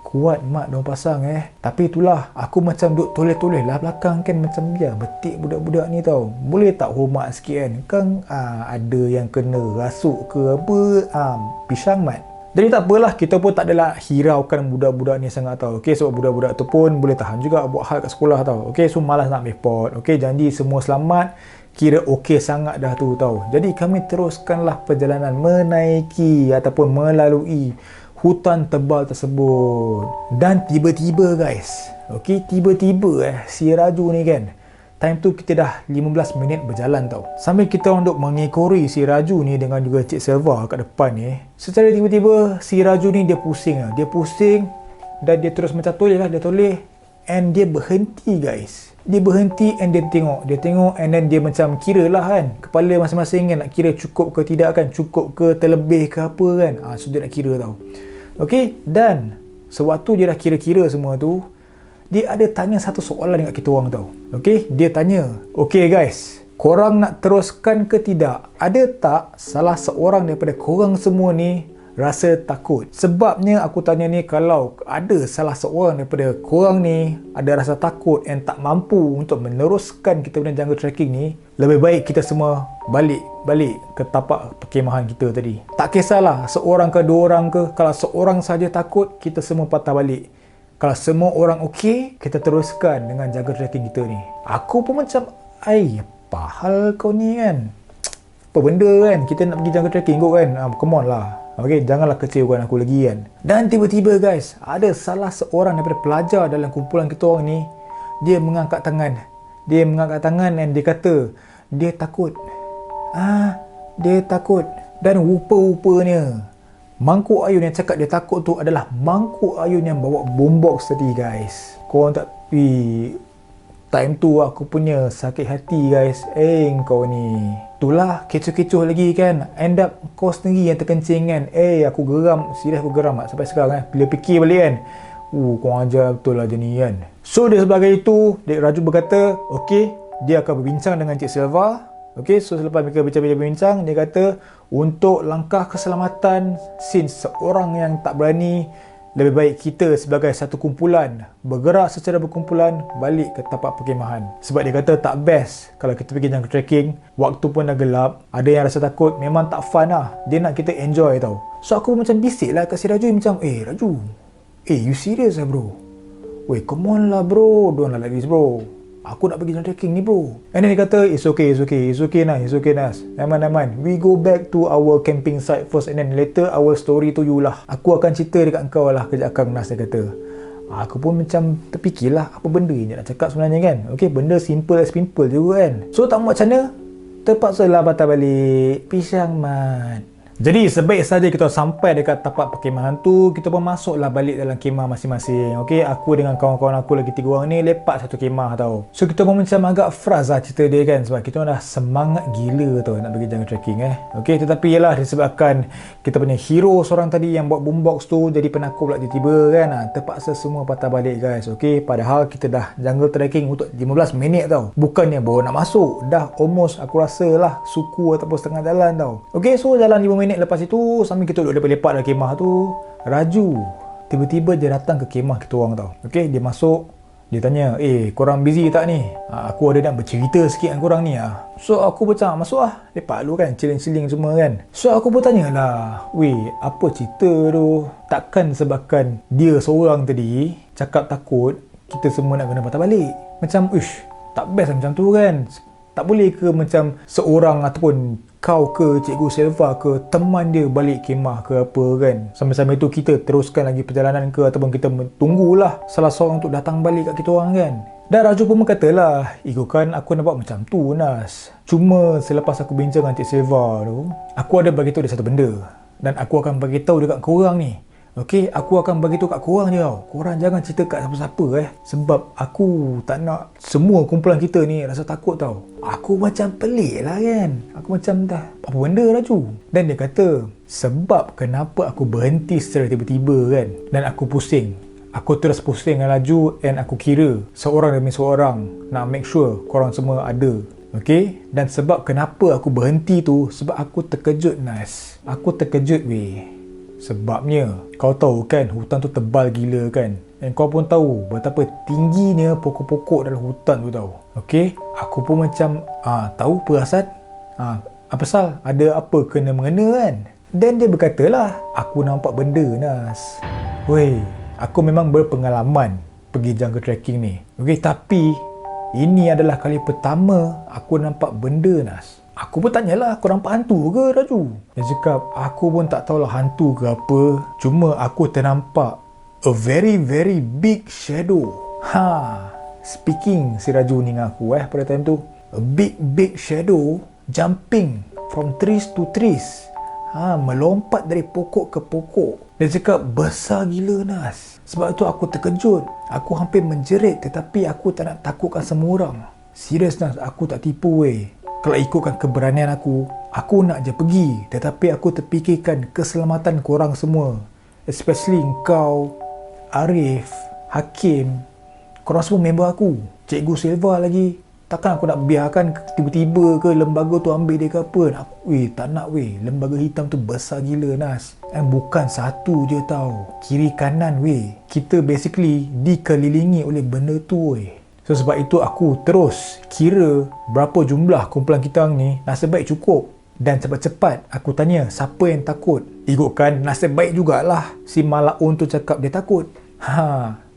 Kuat mat diorang pasang Tapi itulah, aku macam duk toleh-toleh lah belakang kan, macam betik budak-budak ni tau. Boleh tak hormat sikit kan ada yang kena rasuk ke apa, pisang mat. Jadi tak apalah, kita pun tak adalah hiraukan budak-budak ni sangat tau. Okay, sebab budak-budak tu pun boleh tahan juga buat hal kat sekolah tau. Okay, so malas nak ambil pot. Okay, janji semua selamat, kira okey sangat dah tu tau. Jadi kami teruskanlah perjalanan menaiki ataupun melalui hutan tebal tersebut. Dan tiba-tiba guys, tiba-tiba si Raju ni kan, time tu kita dah 15 minit berjalan tau. Sambil kita orang duk mengekori si Raju ni dengan juga Cik Silva kat depan ni, secara tiba-tiba si Raju ni dia pusing dan dia terus macam toleh and dia berhenti guys. Dia berhenti and dia tengok and then dia macam kira lah kan, kepala masing-masing kan, nak kira cukup ke tidak kan, cukup ke terlebih ke apa kan. So dia nak kira tau. Okay, dan sewaktu dia dah kira-kira semua tu, dia ada tanya satu soalan dekat kita orang tau. Okay, dia tanya, okay guys, korang nak teruskan ke tidak? Ada tak salah seorang daripada korang semua ni rasa takut? Sebabnya aku tanya ni, kalau ada salah seorang daripada korang ni ada rasa takut and tak mampu untuk meneruskan kita punya jungle trekking ni, lebih baik kita semua balik ke tapak perkemahan kita tadi. Tak kisahlah seorang ke 2 orang ke, kalau seorang saja takut, kita semua patah balik. Kalau semua orang okey, kita teruskan dengan jaga tracking kita ni. Aku pun macam, apa hal kau ni kan? Apa benda kan? Kita nak pergi jaga tracking kot kan? Come on lah. Okay, janganlah kecewakan aku lagi kan. Dan tiba-tiba guys, ada salah seorang daripada pelajar dalam kumpulan kita orang ni, dia mengangkat tangan. Dia mengangkat tangan dan dia kata, dia takut. Dia takut. Dan rupa-rupanya mangkuk ayun yang cakap dia takut tu adalah mangkuk ayun yang bawa boombox tadi guys. Korang tak time tu aku punya sakit hati guys. Kau ni, itulah kecoh-kecoh lagi kan. End up kau sendiri yang terkencing kan. Aku geram. Serius aku geram sampai sekarang bila fikir balik kan. Kau ajar betul lah dia ni kan. So dia sebagai itu, Dek Raju berkata, okey, dia akan berbincang dengan Cik Silva. Okey, so selepas mereka berbincang, dia kata untuk langkah keselamatan since seorang yang tak berani, lebih baik kita sebagai satu kumpulan bergerak secara berkumpulan balik ke tapak perkemahan. Sebab dia kata tak best kalau kita pergi jaga trekking, waktu pun dah gelap, ada yang rasa takut, memang tak fun lah. Dia nak kita enjoy tau. So aku macam bisik lah kat si Raju macam, Raju, you serious lah bro? Come on lah bro, don't like this bro. Aku nak pergi jalan trekking ni bro. And then dia kata, it's okay Nas. Neman. We go back to our camping site first and then later our story to you lah. Aku akan cerita dekat kau lah kejap akan, Nas, dia kata. Aku pun macam terfikirlah apa benda ni nak cakap sebenarnya kan. Okay, benda simple juga kan. So tak mau macam mana, terpaksalah patah balik. Pisang mat. Jadi sebaik saja kita sampai dekat tapak perkemahan tu, kita pun masuklah balik dalam kemah masing-masing. Okey, aku dengan kawan-kawan aku lagi 3 orang ni lepak satu kemah tau. So kita pun macam agak frust lah cerita dia kan, sebab kita dah semangat gila tau nak pergi jaga trekking Okey, tetapi ialah disebabkan kita punya hero seorang tadi yang buat boombox tu jadi penakut pula tiba-tiba kan. Terpaksa semua patah balik guys. Okey, padahal kita dah jungle trekking untuk 15 minit tau. Bukannya baru nak masuk, dah almost aku rasa lah suku ataupun setengah jalan tau. Okey, so jalan 5 minit lepas itu, sambil kita duduk lepak-lepak dalam kemah tu, Raju tiba-tiba dia datang ke kemah kita orang tau. Okey, dia masuk, dia tanya, korang busy tak ni? Aku ada nak bercerita sikit dengan korang ni So aku macam masuk lepak dulu kan, chilling-chilling semua kan. So aku pun tanya lah, apa cerita tu? Takkan sebabkan dia seorang tadi cakap takut, kita semua nak kena patah balik? Macam, tak best macam tu kan. Tak boleh ke macam seorang ataupun kau ke Cikgu Silva ke teman dia balik kemah ke apa kan, sambil-sambil tu kita teruskan lagi perjalanan ke ataupun kita tunggulah salah seorang untuk datang balik kat kita orang kan. Dan Raju pun berkatalah, kan aku nak buat macam tu Nas, cuma selepas aku bincang dengan Cik Silva tu, aku ada beritahu dia satu benda dan aku akan beritahu dekat korang ni. Okey, aku akan beritahu kat korang je tau. Korang jangan cerita kat siapa-siapa sebab aku tak nak semua kumpulan kita ni rasa takut tau. Aku macam pelik lah kan. Aku macam dah, apa benda Raju? Dan dia kata, sebab kenapa aku berhenti secara tiba-tiba kan, dan aku pusing. Aku terus pusing dengan Raju and aku kira seorang demi seorang nak make sure korang semua ada. Okey, dan sebab kenapa aku berhenti tu, sebab aku terkejut Nas. Aku terkejut sebabnya kau tahu kan, hutan tu tebal gila kan, dan kau pun tahu betapa tingginya pokok-pokok dalam hutan tu tau. Okey, aku pun macam tahu perasan apa pasal, ada apa kena-mengena kan. Dan dia berkatalah, aku nampak benda Nas. Aku memang berpengalaman pergi jungle trekking ni. Okey, tapi ini adalah kali pertama aku nampak benda Nas. Aku pun tanyalah, kau nampak hantu ke Raju? Dia cakap, aku pun tak tahulah hantu ke apa, cuma aku ternampak a very very big shadow. Speaking si Raju ni dengan aku pada time tu, a big shadow jumping from trees to trees. Melompat dari pokok ke pokok. Dia cakap besar gila Nas. Sebab tu aku terkejut, aku hampir menjerit, tetapi aku tak nak takutkan semua orang. Serius Nas, aku tak tipu Kalau ikutkan keberanian aku nak je pergi. Tetapi aku terfikirkan keselamatan korang semua, especially kau, Arif, Hakim. Korang semua member aku, Cikgu Silva lagi. Takkan aku nak biarkan tiba-tiba ke lembaga tu ambil dia ke apa. Tak nak lembaga hitam tu besar gila Nas. Dan bukan satu je tau, kiri kanan kita basically dikelilingi oleh benda tu So sebab itu aku terus kira berapa jumlah kumpulan kita ni, nasib baik cukup. Dan cepat-cepat aku tanya siapa yang takut. Ikutkan nasib baik jugalah si Malaun tu cakap dia takut.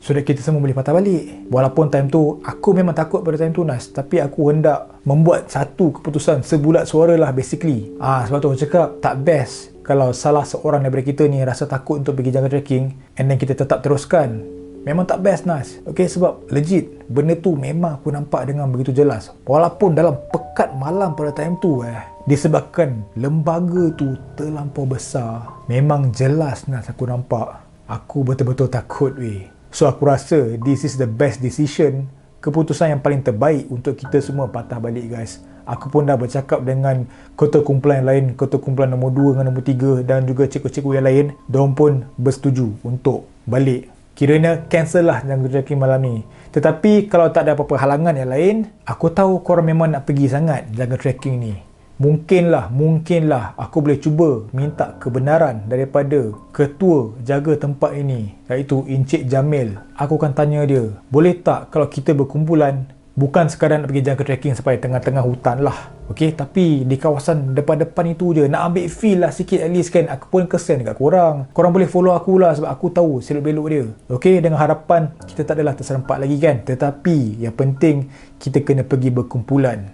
so that kita semua boleh patah balik. Walaupun time tu aku memang takut pada time tu Nas, tapi aku hendak membuat satu keputusan sebulat suara lah basically. Sebab tu aku cakap tak best kalau salah seorang daripada kita ni rasa takut untuk pergi jungle trekking and then kita tetap teruskan. Memang tak best Nas. Sebab legit benda tu memang aku nampak dengan begitu jelas. Walaupun dalam pekat malam pada time tu disebabkan lembaga tu terlampau besar, memang jelas Nas aku nampak. Aku betul-betul takut So aku rasa this is the best decision, keputusan yang paling terbaik untuk kita semua patah balik guys. Aku pun dah bercakap dengan ketua kumpulan yang lain, ketua kumpulan nombor 2 dengan nombor 3 dan juga cikgu-cikgu yang lain. Diorang pun bersetuju untuk balik. Kiranya cancel lah jungle trekking malam ni. Tetapi kalau tak ada apa-apa halangan yang lain, aku tahu korang memang nak pergi sangat jungle trekking ni. Mungkinlah aku boleh cuba minta kebenaran daripada ketua jaga tempat ini, iaitu Encik Jamil. Aku akan tanya dia, boleh tak kalau kita berkumpulan, bukan sekadar nak pergi jungle trekking sampai tengah-tengah hutan lah, tapi di kawasan depan-depan itu je, nak ambil feel lah sikit at least kan. Aku pun kesian dekat korang boleh follow aku lah, sebab aku tahu selok-belok dia. Dengan harapan kita tak adalah terserempak lagi kan. Tetapi yang penting kita kena pergi berkumpulan,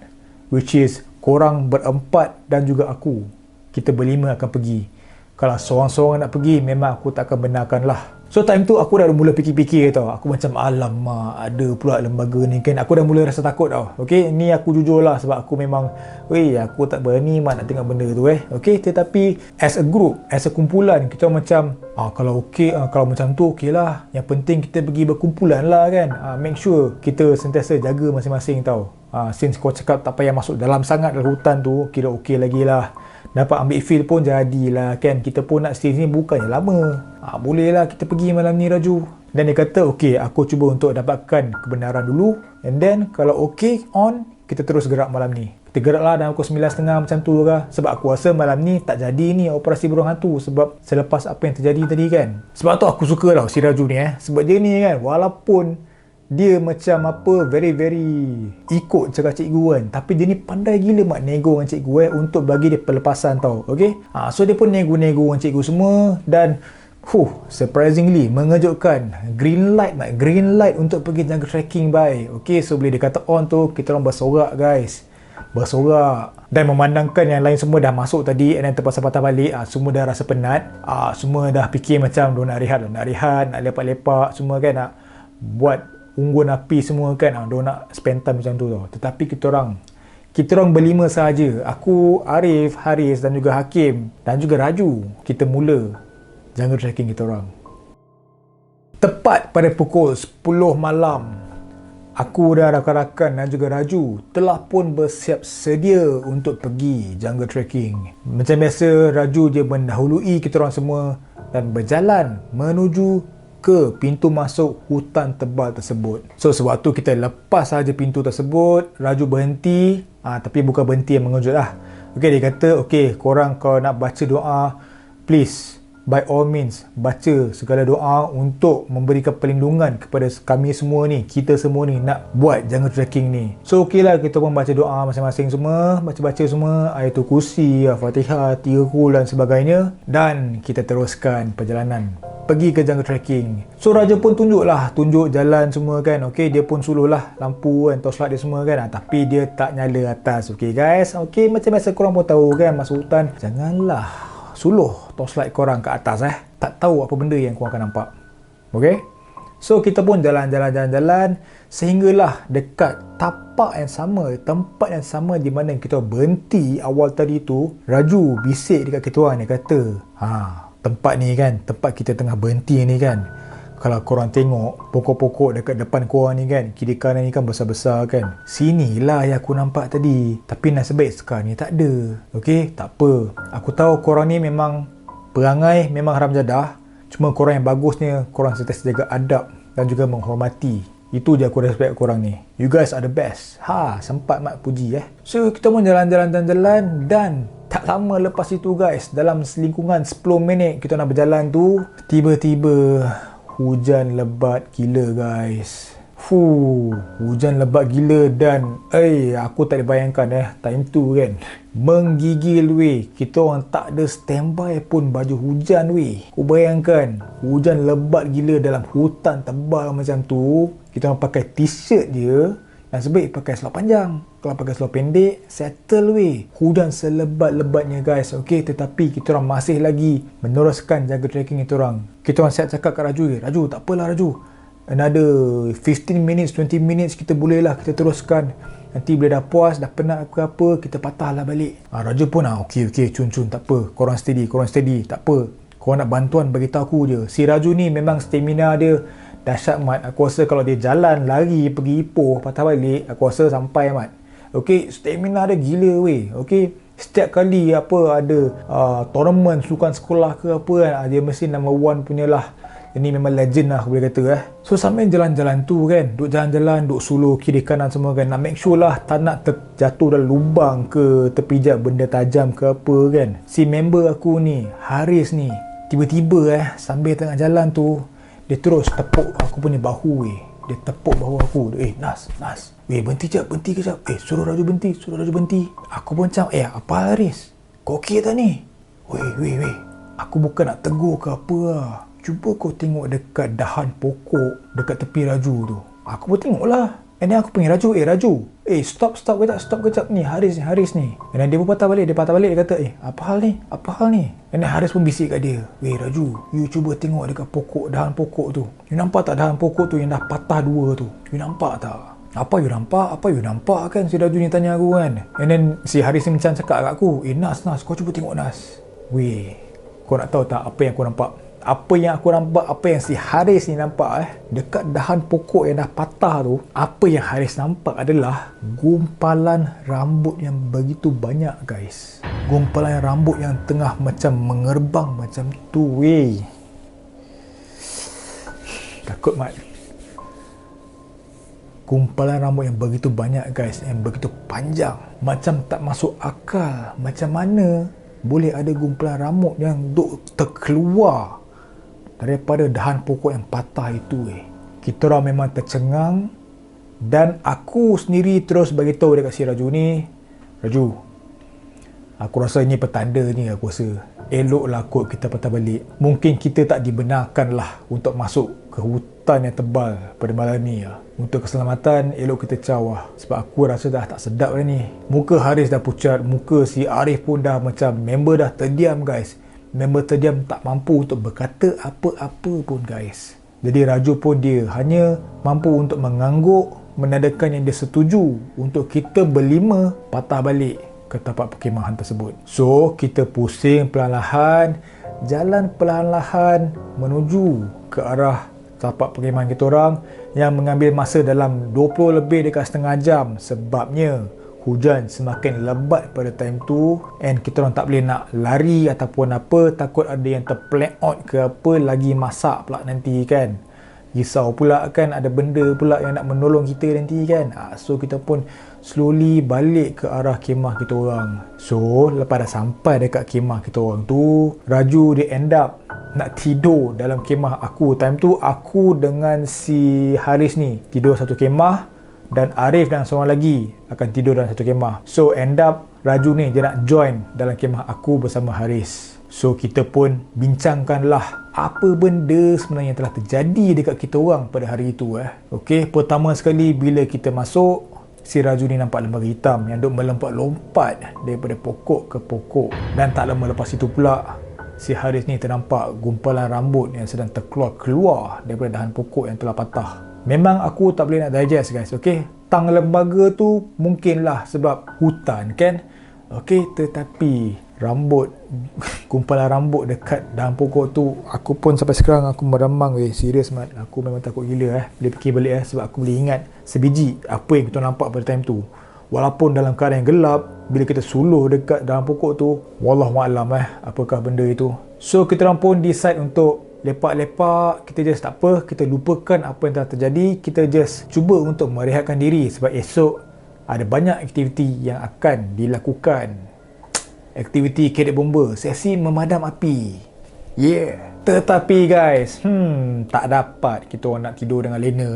which is korang berempat dan juga aku. Kita berlima akan pergi. Kalau seorang-seorang nak pergi, memang aku tak akan benarkan lah. So time tu aku dah mula fikir-fikir tau. Aku macam alamak, ada pula lembaga ni kan. Aku dah mula rasa takut tau. Ni aku jujur lah, sebab aku memang aku tak berani nak tengok benda tu Tetapi as a group, as a kumpulan, kita macam kalau kalau macam tu lah. Yang penting kita pergi berkumpulan lah kan. Make sure kita sentiasa jaga masing-masing tau. Since kau cakap tak payah masuk dalam sangat dalam hutan tu, kira lagi lah. Dapat ambil feel pun jadilah kan. Kita pun nak stay sini bukannya lama. Boleh lah kita pergi malam ni Raju. Dan dia kata aku cuba untuk dapatkan kebenaran dulu, and then kalau on, kita terus gerak malam ni. Kita gerak lah dalam pukul 9.30 macam tu lah. Sebab aku rasa malam ni tak jadi ni operasi burung hantu, sebab selepas apa yang terjadi tadi kan. Sebab tu aku suka tau si Raju ni sebab dia ni kan, walaupun dia macam very ikut cakap cikgu kan, tapi dia ni pandai gila nego dengan cikgu untuk bagi dia pelepasan tau. So dia pun nego dengan cikgu semua, dan surprisingly mengejutkan, green light untuk pergi jungle trekking so bila dia kata on tu, kita orang bersorak guys, dan memandangkan yang lain semua dah masuk tadi dan terpaksa patah balik. Semua dah rasa penat, semua dah fikir macam nak rehat, nak lepak-lepak semua kan, nak buat unggun api semua kan. Dia nak spend time macam tu tau. Tetapi kita orang berlima sahaja. Aku, Arif, Haris dan juga Hakim dan juga Raju. Kita mula jungle trekking kita orang. Tepat pada pukul 10 malam, aku dan rakan-rakan dan juga Raju telah pun bersiap sedia untuk pergi jungle trekking. Macam biasa, Raju dia mendahului kita orang semua dan berjalan menuju ke pintu masuk hutan tebal tersebut. So sebab tu kita lepas saja pintu tersebut, Raju berhenti, tapi bukan berhenti yang mengejut lah. Dia kata korang kalau nak baca doa, please by all means baca segala doa untuk memberikan perlindungan kepada kami semua ni, kita semua ni nak buat jungle trekking ni. So lah, kita pun baca doa masing-masing semua, baca semua Ayatul Kursi, Al-Fatihah, 3 Qul dan sebagainya, dan kita teruskan perjalanan pergi ke jungle trekking. So Raja pun tunjuk jalan semua kan. Dia pun suluh lah lampu kan, torchlight dia semua kan. Tapi dia tak nyala atas. Guys, macam biasa korang pun tahu kan, masuk hutan janganlah suluh torchlight korang ke atas tak tahu apa benda yang korang akan nampak. So kita pun jalan sehinggalah dekat tapak yang sama, tempat yang sama di mana kita berhenti awal tadi tu. Raju bisik dekat kita orang, dia kata tempat ni kan, tempat kita tengah berhenti ni kan, kalau korang tengok pokok-pokok dekat depan korang ni kan, kiri kanan ni kan besar-besar kan, sinilah yang aku nampak tadi. Tapi nasib baik sekarang ni tak ada. Tak apa, aku tahu korang ni memang perangai memang haram jadah, cuma korang yang bagusnya korang sentiasa jaga adab dan juga menghormati. Itu je aku respect korang ni. You guys are the best. Sempat mak puji So kita pun jalan-jalan dan tak lama lepas itu guys, dalam lingkungan 10 minit kita nak berjalan tu, tiba-tiba hujan lebat gila guys. Hujan lebat gila dan aku tak boleh bayangkan time tu kan. Menggigil weh. Kita orang tak ada standby pun baju hujan weh. Kau bayangkan hujan lebat gila dalam hutan tebal macam tu. Kita orang pakai t-shirt je. Dan sebaik pakai seluar panjang. Kalau pakai seluar pendek, settle weh. Hujan selebat-lebatnya guys. Okay, tetapi kita orang masih lagi meneruskan jaga trekking kita orang. Kita orang siap cakap kat Raju, Raju tak apalah Raju. Another 15 minutes, 20 minutes kita boleh lah, kita teruskan. Nanti bila dah puas, dah penat ke apa, kita patah lah balik. Raju pun okey, cun, tak apa. Korang steady, tak apa. Korang nak bantuan, bagi tahu aku je. Si Raju ni memang stamina dia dahsyat mat. Aku rasa kalau dia jalan, lari, pergi Ipoh, patah balik, aku rasa sampai mat. Okay, stamina dia gila weh. Okay, setiap kali apa ada tournament sukan sekolah ke apa kan, dia mesti number 1 punya lah. Ini memang legend lah aku boleh kata So sambil jalan-jalan tu kan, duk jalan-jalan, duk suluh kiri kanan semua kan, nak make sure lah tak nak terjatuh dalam lubang ke terpijak benda tajam ke apa kan. Si member aku ni, Haris ni, tiba-tiba sambil tengah jalan tu, dia terus tepuk aku punya bahu weh. Dia tepuk bahu aku. Nas. Berhenti kejap. Suruh Raju berhenti. Aku pun macam, apa Haris? Kau okey tak ni? Weh. Aku bukan nak tegur ke apa lah. Cuba kau tengok dekat dahan pokok dekat tepi Raju tu. Aku pun tengok lah. And then aku panggil Raju. Raju. Stop kejap ni. Haris ni. And then dia pun patah balik. Dia kata, apa hal ni? And then Haris pun bisik kat dia. Raju, you cuba tengok dekat pokok, dahan pokok tu. You nampak tak dahan pokok tu yang dah patah 2 tu? You nampak tak? Apa you nampak kan? Si Raju ni tanya aku kan. And then si Haris ni macam cakap kat aku, Nas, kau cuba tengok Nas. Kau nak tahu tak apa yang aku nampak? Apa yang si Haris ni nampak dekat dahan pokok yang dah patah tu, apa yang Haris nampak adalah gumpalan rambut yang begitu banyak guys. Gumpalan rambut yang tengah macam mengerbang macam tu weh. Takut mat. Gumpalan rambut yang begitu banyak guys, yang begitu panjang, macam tak masuk akal. Macam mana boleh ada gumpalan rambut yang duk terkeluar daripada dahan pokok yang patah itu Kita orang memang tercengang. Dan aku sendiri terus bagi tahu dekat si Raju ni, Raju, aku rasa ini petanda ni. Aku rasa eloklah kot kita patah balik. Mungkin kita tak dibenarkan lah untuk masuk ke hutan yang tebal pada malam ni Untuk keselamatan, elok kita caw Sebab aku rasa dah tak sedap dah ni. Muka Haris dah pucat, muka si Arif pun dah macam, member dah terdiam guys. Member terdiam, tak mampu untuk berkata apa-apa pun guys. Jadi Raju pun dia hanya mampu untuk mengangguk, menandakan yang dia setuju untuk kita berlima patah balik ke tempat perkhemahan tersebut. So kita pusing perlahan-lahan, jalan perlahan-lahan menuju ke arah tempat perkhemahan kita orang, yang mengambil masa dalam 20 lebih dekat setengah jam. Sebabnya hujan semakin lebat pada time tu, and kita orang tak boleh nak lari ataupun apa, takut ada yang terplank out ke apa, lagi masak pula nanti kan. Risau pula kan, ada benda pula yang nak menolong kita nanti kan. So kita pun slowly balik ke arah kemah kita orang. So lepas dah sampai dekat kemah kita orang tu, Raju dia end up nak tidur dalam kemah aku. Time tu aku dengan si Haris ni tidur satu kemah, dan Arif dan seorang lagi akan tidur dalam satu kemah. So end up Raju ni dia nak join dalam kemah aku bersama Haris. So kita pun bincangkanlah apa benda sebenarnya yang telah terjadi dekat kita orang pada hari itu Okey, pertama sekali bila kita masuk, si Raju ni nampak lembaga hitam yang duk melompat-lompat daripada pokok ke pokok. Dan tak lama lepas itu pula, si Haris ni ternampak gumpalan rambut yang sedang terkeluar daripada dahan pokok yang telah patah. Memang aku tak boleh nak digest guys, okey. Tang lembaga tu mungkinlah sebab hutan kan. Okey, tetapi rambut, gumpalan rambut dekat dahan pokok tu, aku pun sampai sekarang aku meremang serius mat. Aku memang takut gila bila fikir balik sebab aku boleh ingat sebiji apa yang kita nampak pada time tu. Walaupun dalam keadaan yang gelap, bila kita suluh dekat dahan pokok tu, wallahualam apakah benda itu. So kita orang pun decide untuk lepak-lepak. Kita just tak apa, kita lupakan apa yang telah terjadi. Kita just cuba untuk merehatkan diri sebab esok ada banyak aktiviti yang akan dilakukan. Aktiviti kedek bomba, sesi memadam api. Tetapi guys, tak dapat kita orang nak tidur dengan lena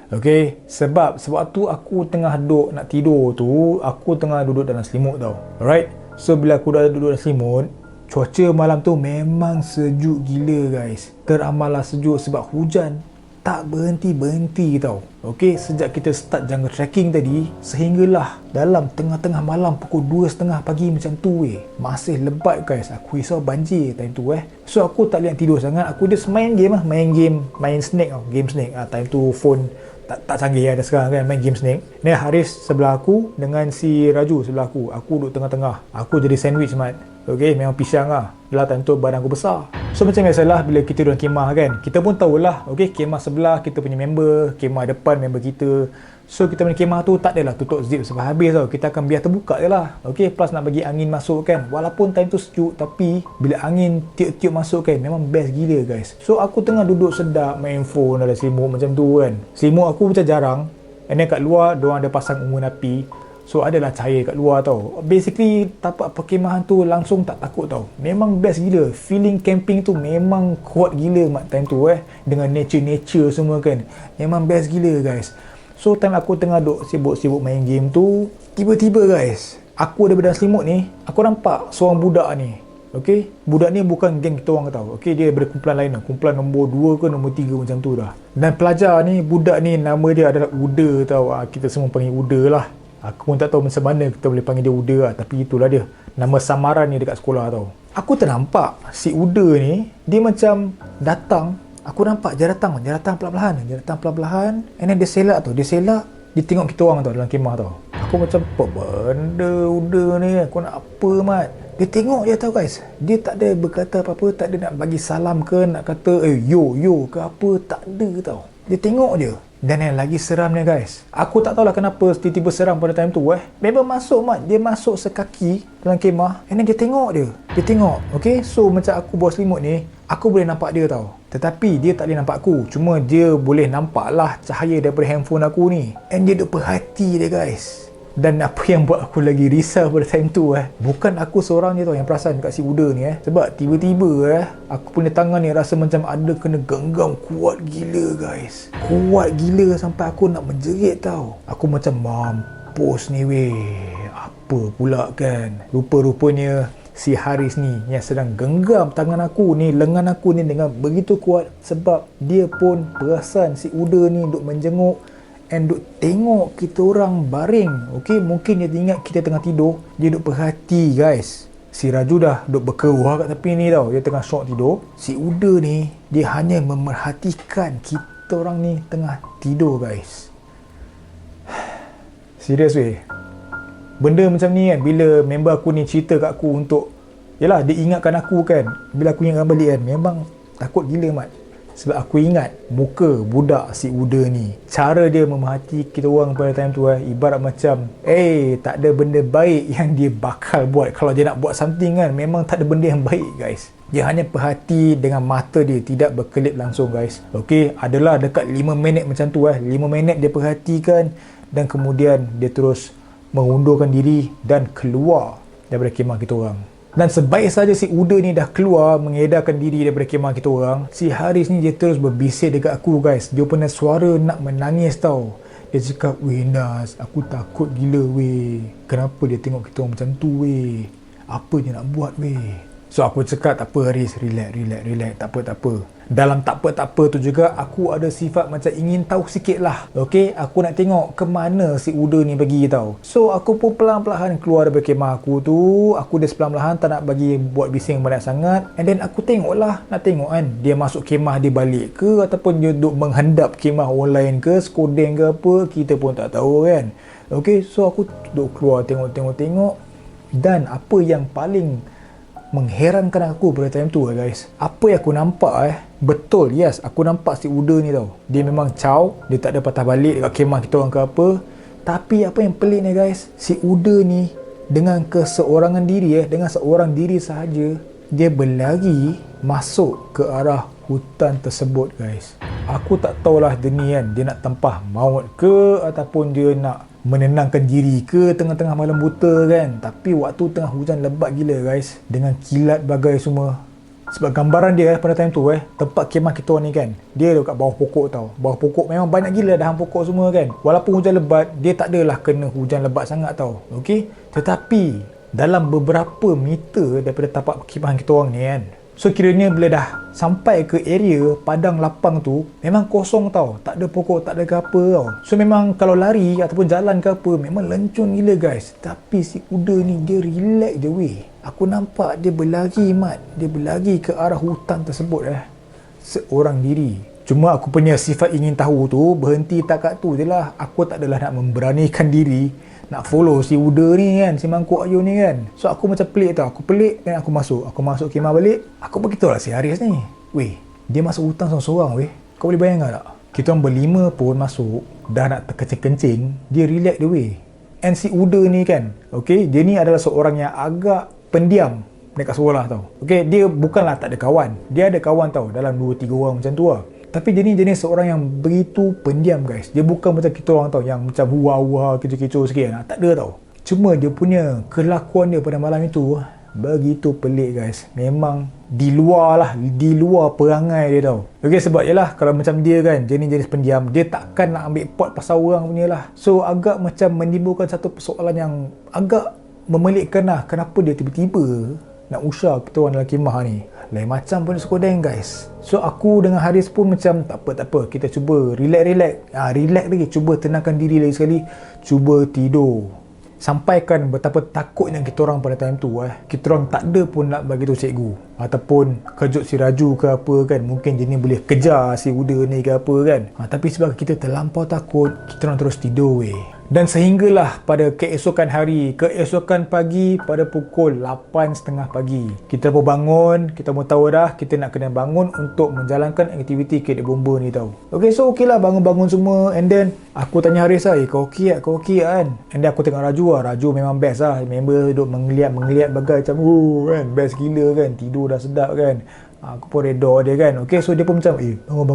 Okay, sebab tu aku tengah duduk nak tidur tu, aku tengah duduk dalam selimut tau. Alright, so bila aku dah duduk dalam selimut, cuaca malam tu memang sejuk gila guys. Teramallah sejuk sebab hujan tak berhenti-berhenti tau. Okay, sejak kita start jungle trekking tadi, sehinggalah dalam tengah-tengah malam pukul 2:30 pagi macam tu masih lebat guys. Aku risau banjir time tu So aku tak boleh nak tidur sangat. Aku just main game main Snake tau. Game Snake. Time tu phone tak canggih ada sekarang kan, main game Snake. Ni Haris sebelah aku dengan si Raju sebelah aku. Aku duduk tengah-tengah. Aku jadi sandwich mat. Okay, memang pisang lah. Yelah, time tu badan aku besar. So macam biasalah bila kita dalam kemah kan, kita pun tahulah, okay, kemah sebelah kita punya member, kemah depan member kita. So kita punya kemah tu tak adalah tutup zip sampai habis tau. Kita akan biar terbuka je lah. Okay, plus nak bagi angin masuk kan. Walaupun time tu sejuk, tapi bila angin tiup-tiup masuk kan, memang best gila guys. So aku tengah duduk sedap main phone dalam selimut macam tu kan. Selimut aku macam jarang. And then kat luar, diorang ada pasang unggun api. So adalah cahaya kat luar tau. Basically tapak perkemahan tu langsung tak takut tau. Memang best gila. Feeling camping tu memang kuat gila mat time tu dengan nature semua kan. Memang best gila guys. So time aku tengah duk sibuk-sibuk main game tu, tiba-tiba guys, aku daripada selimut ni, aku nampak seorang budak ni. Okay, budak ni bukan geng kita orang tau. Okay, dia daripada kumpulan lain tau. Kumpulan nombor 2 ke nombor 3 macam tu dah. Dan pelajar ni, budak ni nama dia adalah Uda tau. Kita semua panggil Uda lah. Aku pun tak tahu macam mana kita boleh panggil dia Uda lah. Tapi itulah dia. Nama samaran ni dekat sekolah tau. Aku ternampak si Uda ni, dia macam datang. Aku nampak dia datang perlahan-lahan. And then dia selak tau. Dia tengok kita orang tau dalam kemah tau. Aku macam, apa benda Uda ni? Aku nak apa mat? Dia tengok dia tau guys. Dia tak ada berkata apa-apa. Tak ada nak bagi salam ke, nak kata yo ke apa. Tak ada tau. Dia tengok je. Dan yang lagi seramnya guys, aku tak tahulah kenapa tiba-tiba seram pada time tu Memang masuk mat. Dia masuk sekaki dalam kemah. And then dia tengok dia. Dia tengok. Okay, so macam aku bawa selimut ni, aku boleh nampak dia tau. Tetapi dia tak boleh nampak aku. Cuma dia boleh nampak lah cahaya daripada handphone aku ni. And dia duk perhati dia guys. Dan apa yang buat aku lagi risau pada time tu bukan aku seorang je tau yang perasan kat si Uda ni Sebab tiba-tiba aku punya tangan ni rasa macam ada kena genggam kuat gila guys. Kuat gila sampai aku nak menjerit tau. Aku macam mampus ni weh. Apa pula kan. Rupa-rupanya si Haris ni yang sedang genggam tangan aku ni, lengan aku ni dengan begitu kuat. Sebab dia pun perasan si Uda ni duk menjenguk and duk tengok kita orang baring. Okay, mungkin dia ingat kita tengah tidur. Dia duk perhati guys. Si Raju dah duk berkeruh kat tepi ni tau. Dia tengah syok tidur. Si Uda ni, dia hanya memerhatikan kita orang ni tengah tidur guys. Serius weh. Benda macam ni kan, bila member aku ni cerita kat aku untuk, yelah, dia ingatkan aku kan. Bila aku ingatkan balik kan, memang takut gila mat. Sebab aku ingat muka budak si Uda ni, cara dia memerhati kita orang pada time tu ibarat macam tak ada benda baik yang dia bakal buat. Kalau dia nak buat something kan, memang tak ada benda yang baik guys. Dia hanya perhati dengan mata dia, tidak berkelip langsung guys. Okay, adalah dekat 5 minit macam tu 5 minit dia perhatikan. Dan kemudian dia terus mengundurkan diri dan keluar daripada kemah kita orang. Dan sebaik saja si Uda ni dah keluar mengedarkan diri daripada kemah kita orang, si Haris ni dia terus berbisik dekat aku guys. Dia punya suara nak menangis tau. Dia cakap, weh Nas, aku takut gila weh. Kenapa dia tengok kita orang macam tu weh? Apa dia nak buat weh? So aku cakap, tak apa Haris, relax, tak apa. Dalam tak apa tu juga, aku ada sifat macam ingin tahu sikit lah. Okay, aku nak tengok ke mana si Uda ni pergi tau. So aku pun pelan-pelan keluar daripada kemah aku tu. Aku dah pelan-pelan, tak nak bagi buat bising banyak sangat. And then aku tengok lah, nak tengok kan, dia masuk kemah dia balik ke, ataupun dia duduk menghendap kemah orang lain ke, skodeng ke apa, kita pun tak tahu kan. Okay, so aku duduk keluar tengok. Dan apa yang paling mengherankan aku pada time tu guys, apa yang aku nampak betul, yes, aku nampak si Uda ni tau. Dia memang caw, dia tak ada patah balik dekat kemah kita orang ke apa. Tapi apa yang pelik ni guys, si Uda ni dengan keseorangan diri dengan seorang diri sahaja, dia berlari masuk ke arah hutan tersebut guys. Aku tak tahulah dia ni kan, dia nak tempah maut ke ataupun dia nak menenangkan diri ke tengah-tengah malam buta kan. Tapi waktu tengah hujan lebat gila guys, dengan kilat bagai semua, Sebab gambaran dia pada time tu tempat kemah kita orang ni kan, dia dekat bawah pokok tau. Bawah pokok memang banyak gila dahan pokok semua kan. Walaupun hujan lebat, dia tak adalah kena hujan lebat sangat tau. Okey, tetapi dalam beberapa meter daripada tapak kemahan kita orang ni kan, so kiranya bila dah sampai ke area padang lapang tu, memang kosong tau, tak ada pokok, tak ada ke apa tau. So memang kalau lari ataupun jalan ke apa, memang lencun gila guys. Tapi si kuda ni dia relax je weh. Aku nampak dia berlari mat, dia berlari ke arah hutan tersebut seorang diri. Cuma aku punya sifat ingin tahu tu berhenti tak kat tu je lah. Aku tak adalah nak memberanikan diri nak follow si kuda ni kan, si mangkuk ayun ni kan. So aku macam pelik tau. Aku pelik dan aku masuk kemah balik. Aku beritahu lah si Haris ni, weh, dia masuk hutan seorang-seorang weh. Kau boleh bayangkan tak? Kita orang berlima pun masuk, dah nak terkencing-kencing, dia relax dia weh. And si kuda ni kan, okay, dia ni adalah seorang yang agak pendiam dekat sekolah tau. Okay, dia bukanlah tak ada kawan, dia ada kawan tau, dalam 2-3 orang macam tu lah. Tapi dia ni jenis seorang yang begitu pendiam guys. Dia bukan macam kita orang tau, yang macam huwa-huwa, kecoh-kecoh sikit. Tak ada tau. Cuma dia punya kelakuan dia pada malam itu begitu pelik guys. Memang di luar perangai dia tau. Okay, sebab yelah, kalau macam dia kan, dia ni jenis pendiam, dia takkan nak ambil pot pasal orang punya lah. So agak macam menimbulkan satu persoalan yang agak memelikkan lah. Kenapa dia tiba-tiba nak usah kita orang dalam kemah ni. Lain macam pun sekodeng guys. So aku dengan Haris pun macam tak apa, kita cuba relax lagi, cuba tenangkan diri lagi sekali, cuba tidur. Sampaikan betapa takutnya kita orang pada time tu kita orang tak ada pun nak bagi tahu cikgu ataupun kejut si Raju ke apa kan. Mungkin dia ni boleh kejar si kuda ni ke apa kan. Tapi sebab kita terlampau takut, kita orang terus tidur weh. Dan sehinggalah pada keesokan pagi pada pukul 8.30 pagi, kita pun bangun. Kita pun tahu dah kita nak kena bangun untuk menjalankan aktiviti kedek bomba ni tau. Okay, so okay lah, bangun-bangun semua. And then aku tanya Haris lah, kau okey kan? And then aku tengok Raju memang best lah. Member duduk mengeliat bagai macam kan, best gila kan, tidur dah sedap kan. Aku pun reda dia kan. Okay, so dia pun macam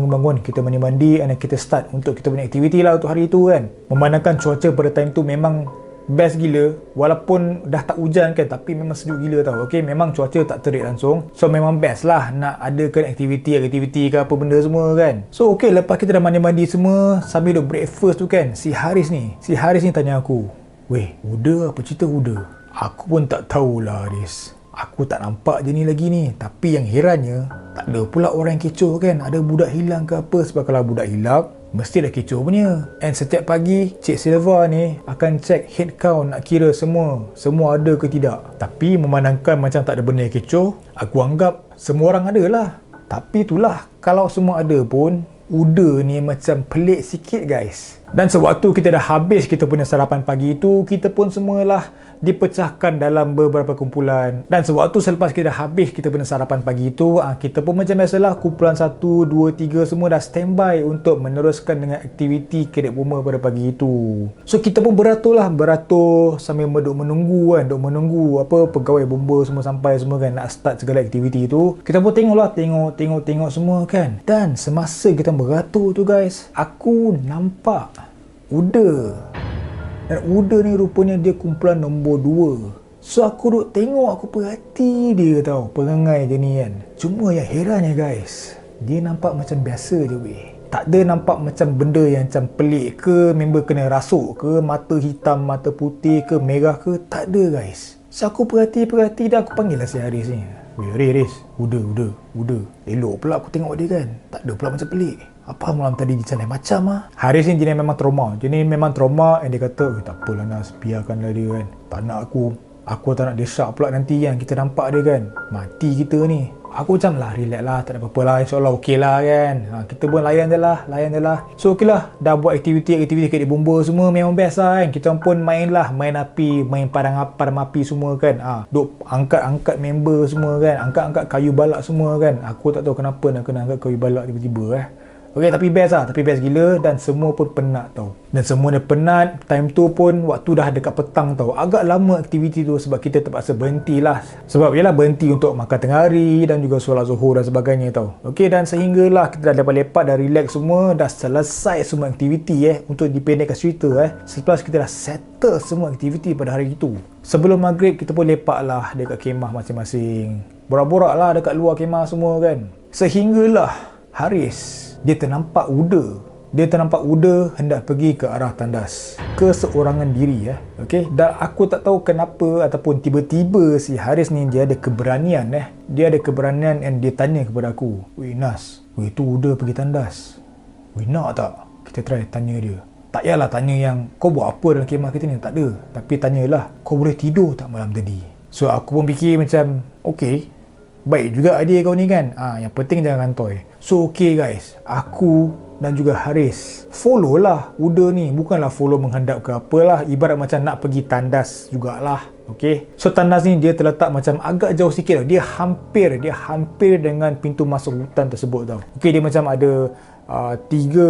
bangun, kita mandi-mandi and kita start untuk kita punya aktiviti lah untuk hari tu kan. Memandangkan cuaca pada time tu memang best gila. Walaupun dah tak hujan kan, tapi memang sejuk gila tau. Okay, memang cuaca tak terik langsung. So memang best lah nak adakan aktiviti ke apa benda semua kan. So okay, lepas kita dah mandi-mandi semua, sambil duk breakfast tu kan, si Haris ni tanya aku, weh, kuda apa cerita kuda? Aku pun tak tahulah Haris. Aku tak nampak je ni lagi ni. Tapi yang herannya, tak ada pula orang yang kecoh kan. Ada budak hilang ke apa. Sebab kalau budak hilang, mesti dah kecoh punya. And setiap pagi, Cik Silva ni akan check head count, nak kira semua ada ke tidak. Tapi memandangkan macam tak ada benda yang kecoh, aku anggap semua orang ada lah. Tapi itulah, kalau semua ada pun, kuda ni macam pelik sikit guys. Dan sewaktu kita dah habis kita punya sarapan pagi itu, kita pun semualah dipecahkan dalam beberapa kumpulan. Dan sewaktu selepas kita dah habis kita punya sarapan pagi itu, kita pun macam biasalah, kumpulan 1, 2, 3 semua dah standby untuk meneruskan dengan aktiviti kedek bomba pada pagi itu. So kita pun beratur sambil menunggu apa pegawai bomba semua sampai semua kan, nak start segala aktiviti itu. Kita pun tengok semua kan. Dan semasa kita beratur tu guys, aku nampak kuda. Dan kuda ni rupanya dia kumpulan nombor 2. So aku duk tengok, aku perhati dia tau, perangai dia ni kan. Cuma yang herannya guys, dia nampak macam biasa je weh. Tak ada nampak macam benda yang macam pelik ke, member kena rasuk ke, mata hitam, mata putih ke, merah ke, tak ada guys. So aku perhati dah, aku panggil lah si Haris ni. Weh Haris, kuda. Elok pula aku tengok dia kan, tak ada pula macam pelik. Apa malam tadi dia lain macam lah. Haris ni jenis memang trauma. And dia kata, tak apalah Nas, biarkanlah dia kan. Tak nak aku tak nak dia syak pula nanti kan. Kita nampak dia kan, mati kita ni. Aku macam lah, relax lah, tak ada apa-apa lah, insyaAllah okey lah kan. Kita pun layan je lah. So okey lah, dah buat aktiviti kedek bomba semua, memang best lah kan. Kita pun main api, main padam api semua kan. Duk angkat member semua kan, angkat kayu balak semua kan. Aku tak tahu kenapa nak kena angkat kayu balak tiba-tiba Okay, tapi best gila. Dan semua pun penat tau. Dan semua dah penat. Time tu pun waktu dah dekat petang tau. Agak lama aktiviti tu sebab kita terpaksa berhenti lah. Sebab ialah berhenti untuk makan tengah hari dan juga solat zuhur dan sebagainya tau. Okay, dan sehinggalah kita dah lepak-lepak, dah relax semua, dah selesai semua aktiviti untuk dipendekkan cerita selepas kita dah settle semua aktiviti pada hari itu. Sebelum maghrib kita pun lepak lah dekat kemah masing-masing. borak-borak lah dekat luar kemah semua kan. Sehinggalah Haris, dia ternampak Uda hendak pergi ke arah tandas. Keseorangan diri okey. Dan aku tak tahu kenapa ataupun tiba-tiba si Haris ni dia ada keberanian Dia ada keberanian dan dia tanya kepada aku, "Weh Nas, tu Uda pergi tandas. Weh nak tak kita try tanya dia?" Tak payahlah tanya yang kau buat apa dalam kemah kita ni, tak ada. Tapi tanyalah, kau boleh tidur tak malam tadi? So aku pun fikir macam, okey, baik juga idea kau ni kan. Yang penting jangan kantoi. So okey guys, aku dan juga Haris follow lah Uda ni. Bukanlah follow menghadap ke apalah, ibarat macam nak pergi tandas jugalah. Okey. So tandas ni dia terletak macam agak jauh sikit tau. Dia hampir dengan pintu masuk hutan tersebut tau. Okey, dia macam ada tiga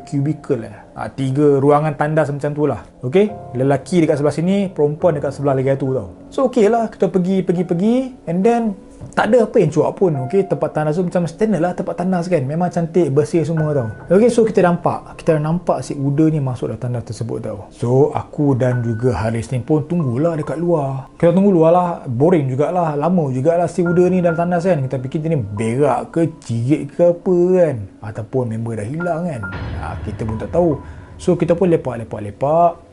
cubicle 3 ruangan tandas macam tu lah. Okey, lelaki dekat sebelah sini, perempuan dekat sebelah lagi tu tau. So okey lah, kita pergi and then tak ada apa yang cuak pun. Okey, tempat tandas tu macam standard lah tempat tandas kan, memang cantik, bersih semua tau. Okey, so kita nampak si Uda ni masuk dalam tandas tersebut tau. So aku dan juga Haris ni pun tunggulah dekat luar. Kita tunggu luar lah, boring jugalah, lama jugalah si Uda ni dalam tandas kan. Kita fikir dia ni berak ke, cirit ke apa kan, ataupun member dah hilang kan. Kita pun tak tahu. So kita pun lepak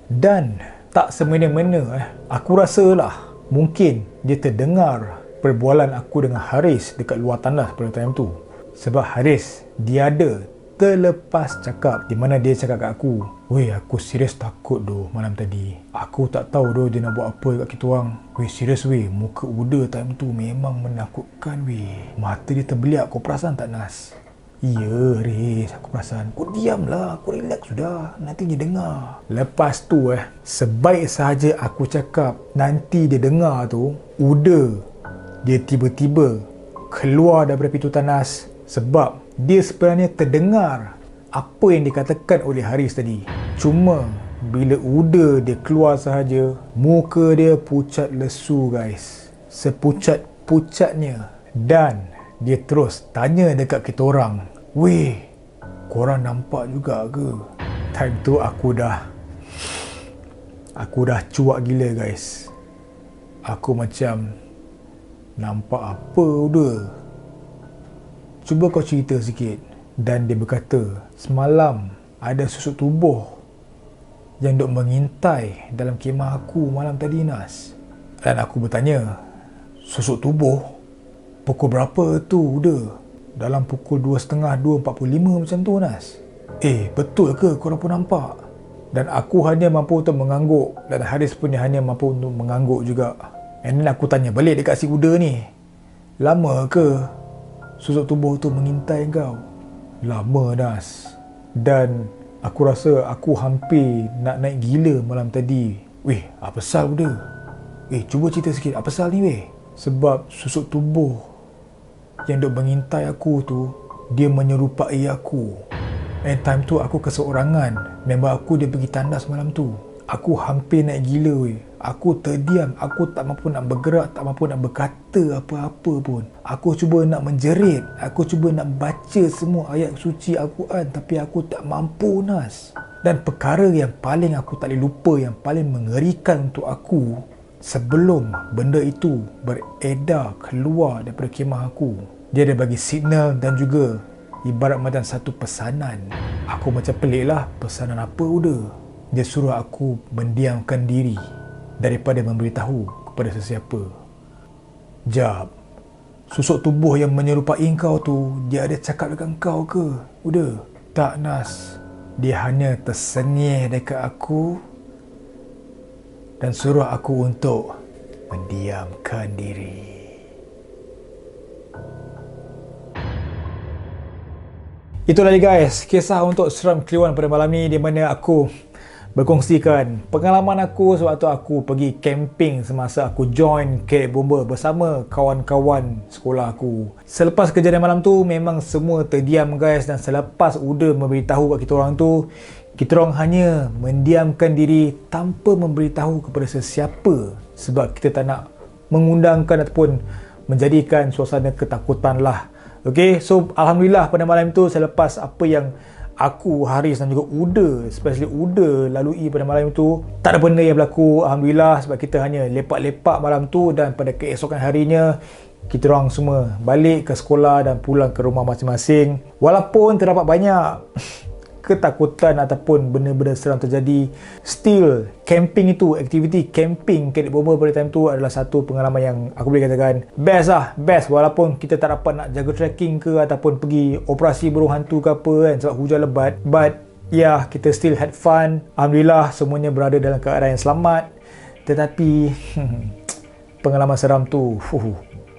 dan tak semena-mena aku rasalah mungkin dia terdengar perbualan aku dengan Haris dekat luar tandas pada time tu. Sebab Haris, dia ada terlepas cakap, di mana dia cakap kat aku, "Weh, aku serius takut doh malam tadi. Aku tak tahu doh dia nak buat apa dekat kita orang. Weh, serius weh, muka Uda time tu memang menakutkan weh. Mata dia terbeliak, kau perasan tak Nas?" "Ya Haris, aku perasan." "Kau diamlah, kau relax sudah, nanti dia dengar." Lepas tu sebaik sahaja aku cakap nanti dia dengar tu, Uda dia tiba-tiba keluar daripada pintu tandas sebab dia sebenarnya terdengar apa yang dikatakan oleh Haris tadi. Cuma bila Uda dia keluar sahaja, muka dia pucat lesu guys. Sepucat-pucatnya. Dan dia terus tanya dekat kita orang, "Weh, korang nampak juga ke?" Time tu aku dah cuak gila guys. Aku macam, "Nampak apa Uda? Cuba kau cerita sikit." Dan dia berkata, "Semalam ada susuk tubuh yang duk mengintai dalam kemah aku malam tadi Nas." Dan aku bertanya, "Susuk tubuh? Pukul berapa tu Uda?" "Dalam pukul 2.30, 2.45 macam tu Nas." "Betul ke korang pun nampak?" Dan aku hanya mampu untuk mengangguk, dan Haris pun hanya mampu untuk mengangguk juga. And then aku tanya balik dekat si Uda ni, "Lama ke susuk tubuh tu mengintai kau?" "Lama Nas. Dan aku rasa aku hampir nak naik gila malam tadi." "Weh, apa pasal Uda? Cuba cerita sikit, apa pasal ni weh?" "Sebab susuk tubuh yang duk mengintai aku tu, dia menyerupai aku. And time tu aku keseorangan. Member aku dia pergi tandas malam tu. Aku hampir naik gila weh. Aku terdiam, aku tak mampu nak bergerak, tak mampu nak berkata apa-apa pun. Aku cuba nak menjerit, aku cuba nak baca semua ayat suci Al-Quran, tapi aku tak mampu Nas. Dan perkara yang paling aku tak boleh lupa, yang paling mengerikan untuk aku, sebelum benda itu beredar keluar daripada kemah aku, dia ada bagi signal dan juga ibarat macam satu pesanan. Aku macam pelik lah, pesanan apa Uda? Dia suruh aku mendiamkan diri daripada memberitahu kepada sesiapa. Jap, susuk tubuh yang menyerupai kau tu, dia ada cakap dengan kau ke Uda?" "Tak Nas, dia hanya tersenyih dekat aku dan suruh aku untuk mendiamkan diri." Itulah dia guys, kisah untuk seram Kliwon pada malam ni, di mana aku berkongsikan pengalaman aku sewaktu aku pergi camping semasa aku join Kerek Bomba bersama kawan-kawan sekolah aku. Selepas kejadian malam tu, memang semua terdiam guys, dan selepas Uda memberitahu kat kita orang tu, kita orang hanya mendiamkan diri tanpa memberitahu kepada sesiapa, sebab kita tak nak mengundangkan ataupun menjadikan suasana ketakutan lah. Okay, so Alhamdulillah pada malam tu, selepas apa yang aku, Haris dan juga Uda, especially Uda lalui pada malam itu, tak ada benda yang berlaku, Alhamdulillah, sebab kita hanya lepak-lepak malam tu dan pada keesokan harinya kita orang semua balik ke sekolah dan pulang ke rumah masing-masing. Walaupun terdapat banyak ketakutan ataupun benda-benda seram terjadi, still camping itu, aktiviti camping Cat Bomber pada time tu adalah satu pengalaman yang aku boleh katakan best lah, best. Walaupun kita tak dapat nak jaga trekking ke ataupun pergi operasi burung hantu ke apa kan sebab hujan lebat, but yeah, kita still had fun. Alhamdulillah semuanya berada dalam keadaan yang selamat. Tetapi pengalaman seram tu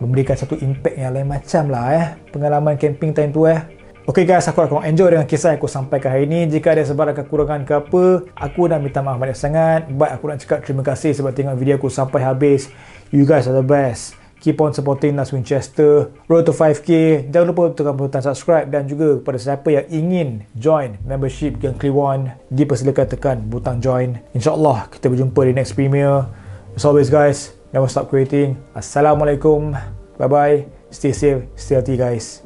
memberikan satu impact yang lain macam lah pengalaman camping time tu Okay guys, aku akan enjoy dengan kisah yang aku sampaikan hari ini. Jika ada sebarang kekurangan ke apa, aku dah minta maaf banyak sangat. But aku nak cakap terima kasih sebab tengok video aku sampai habis. You guys are the best. Keep on supporting Nas Winchester. Road to 5k. Jangan lupa tekan butang subscribe dan juga kepada siapa yang ingin join membership Gang Kliwon, dipersilakan tekan butang join. InsyaAllah kita berjumpa di next premiere. As always guys, never stop creating. Assalamualaikum. Bye bye. Stay safe, stay healthy guys.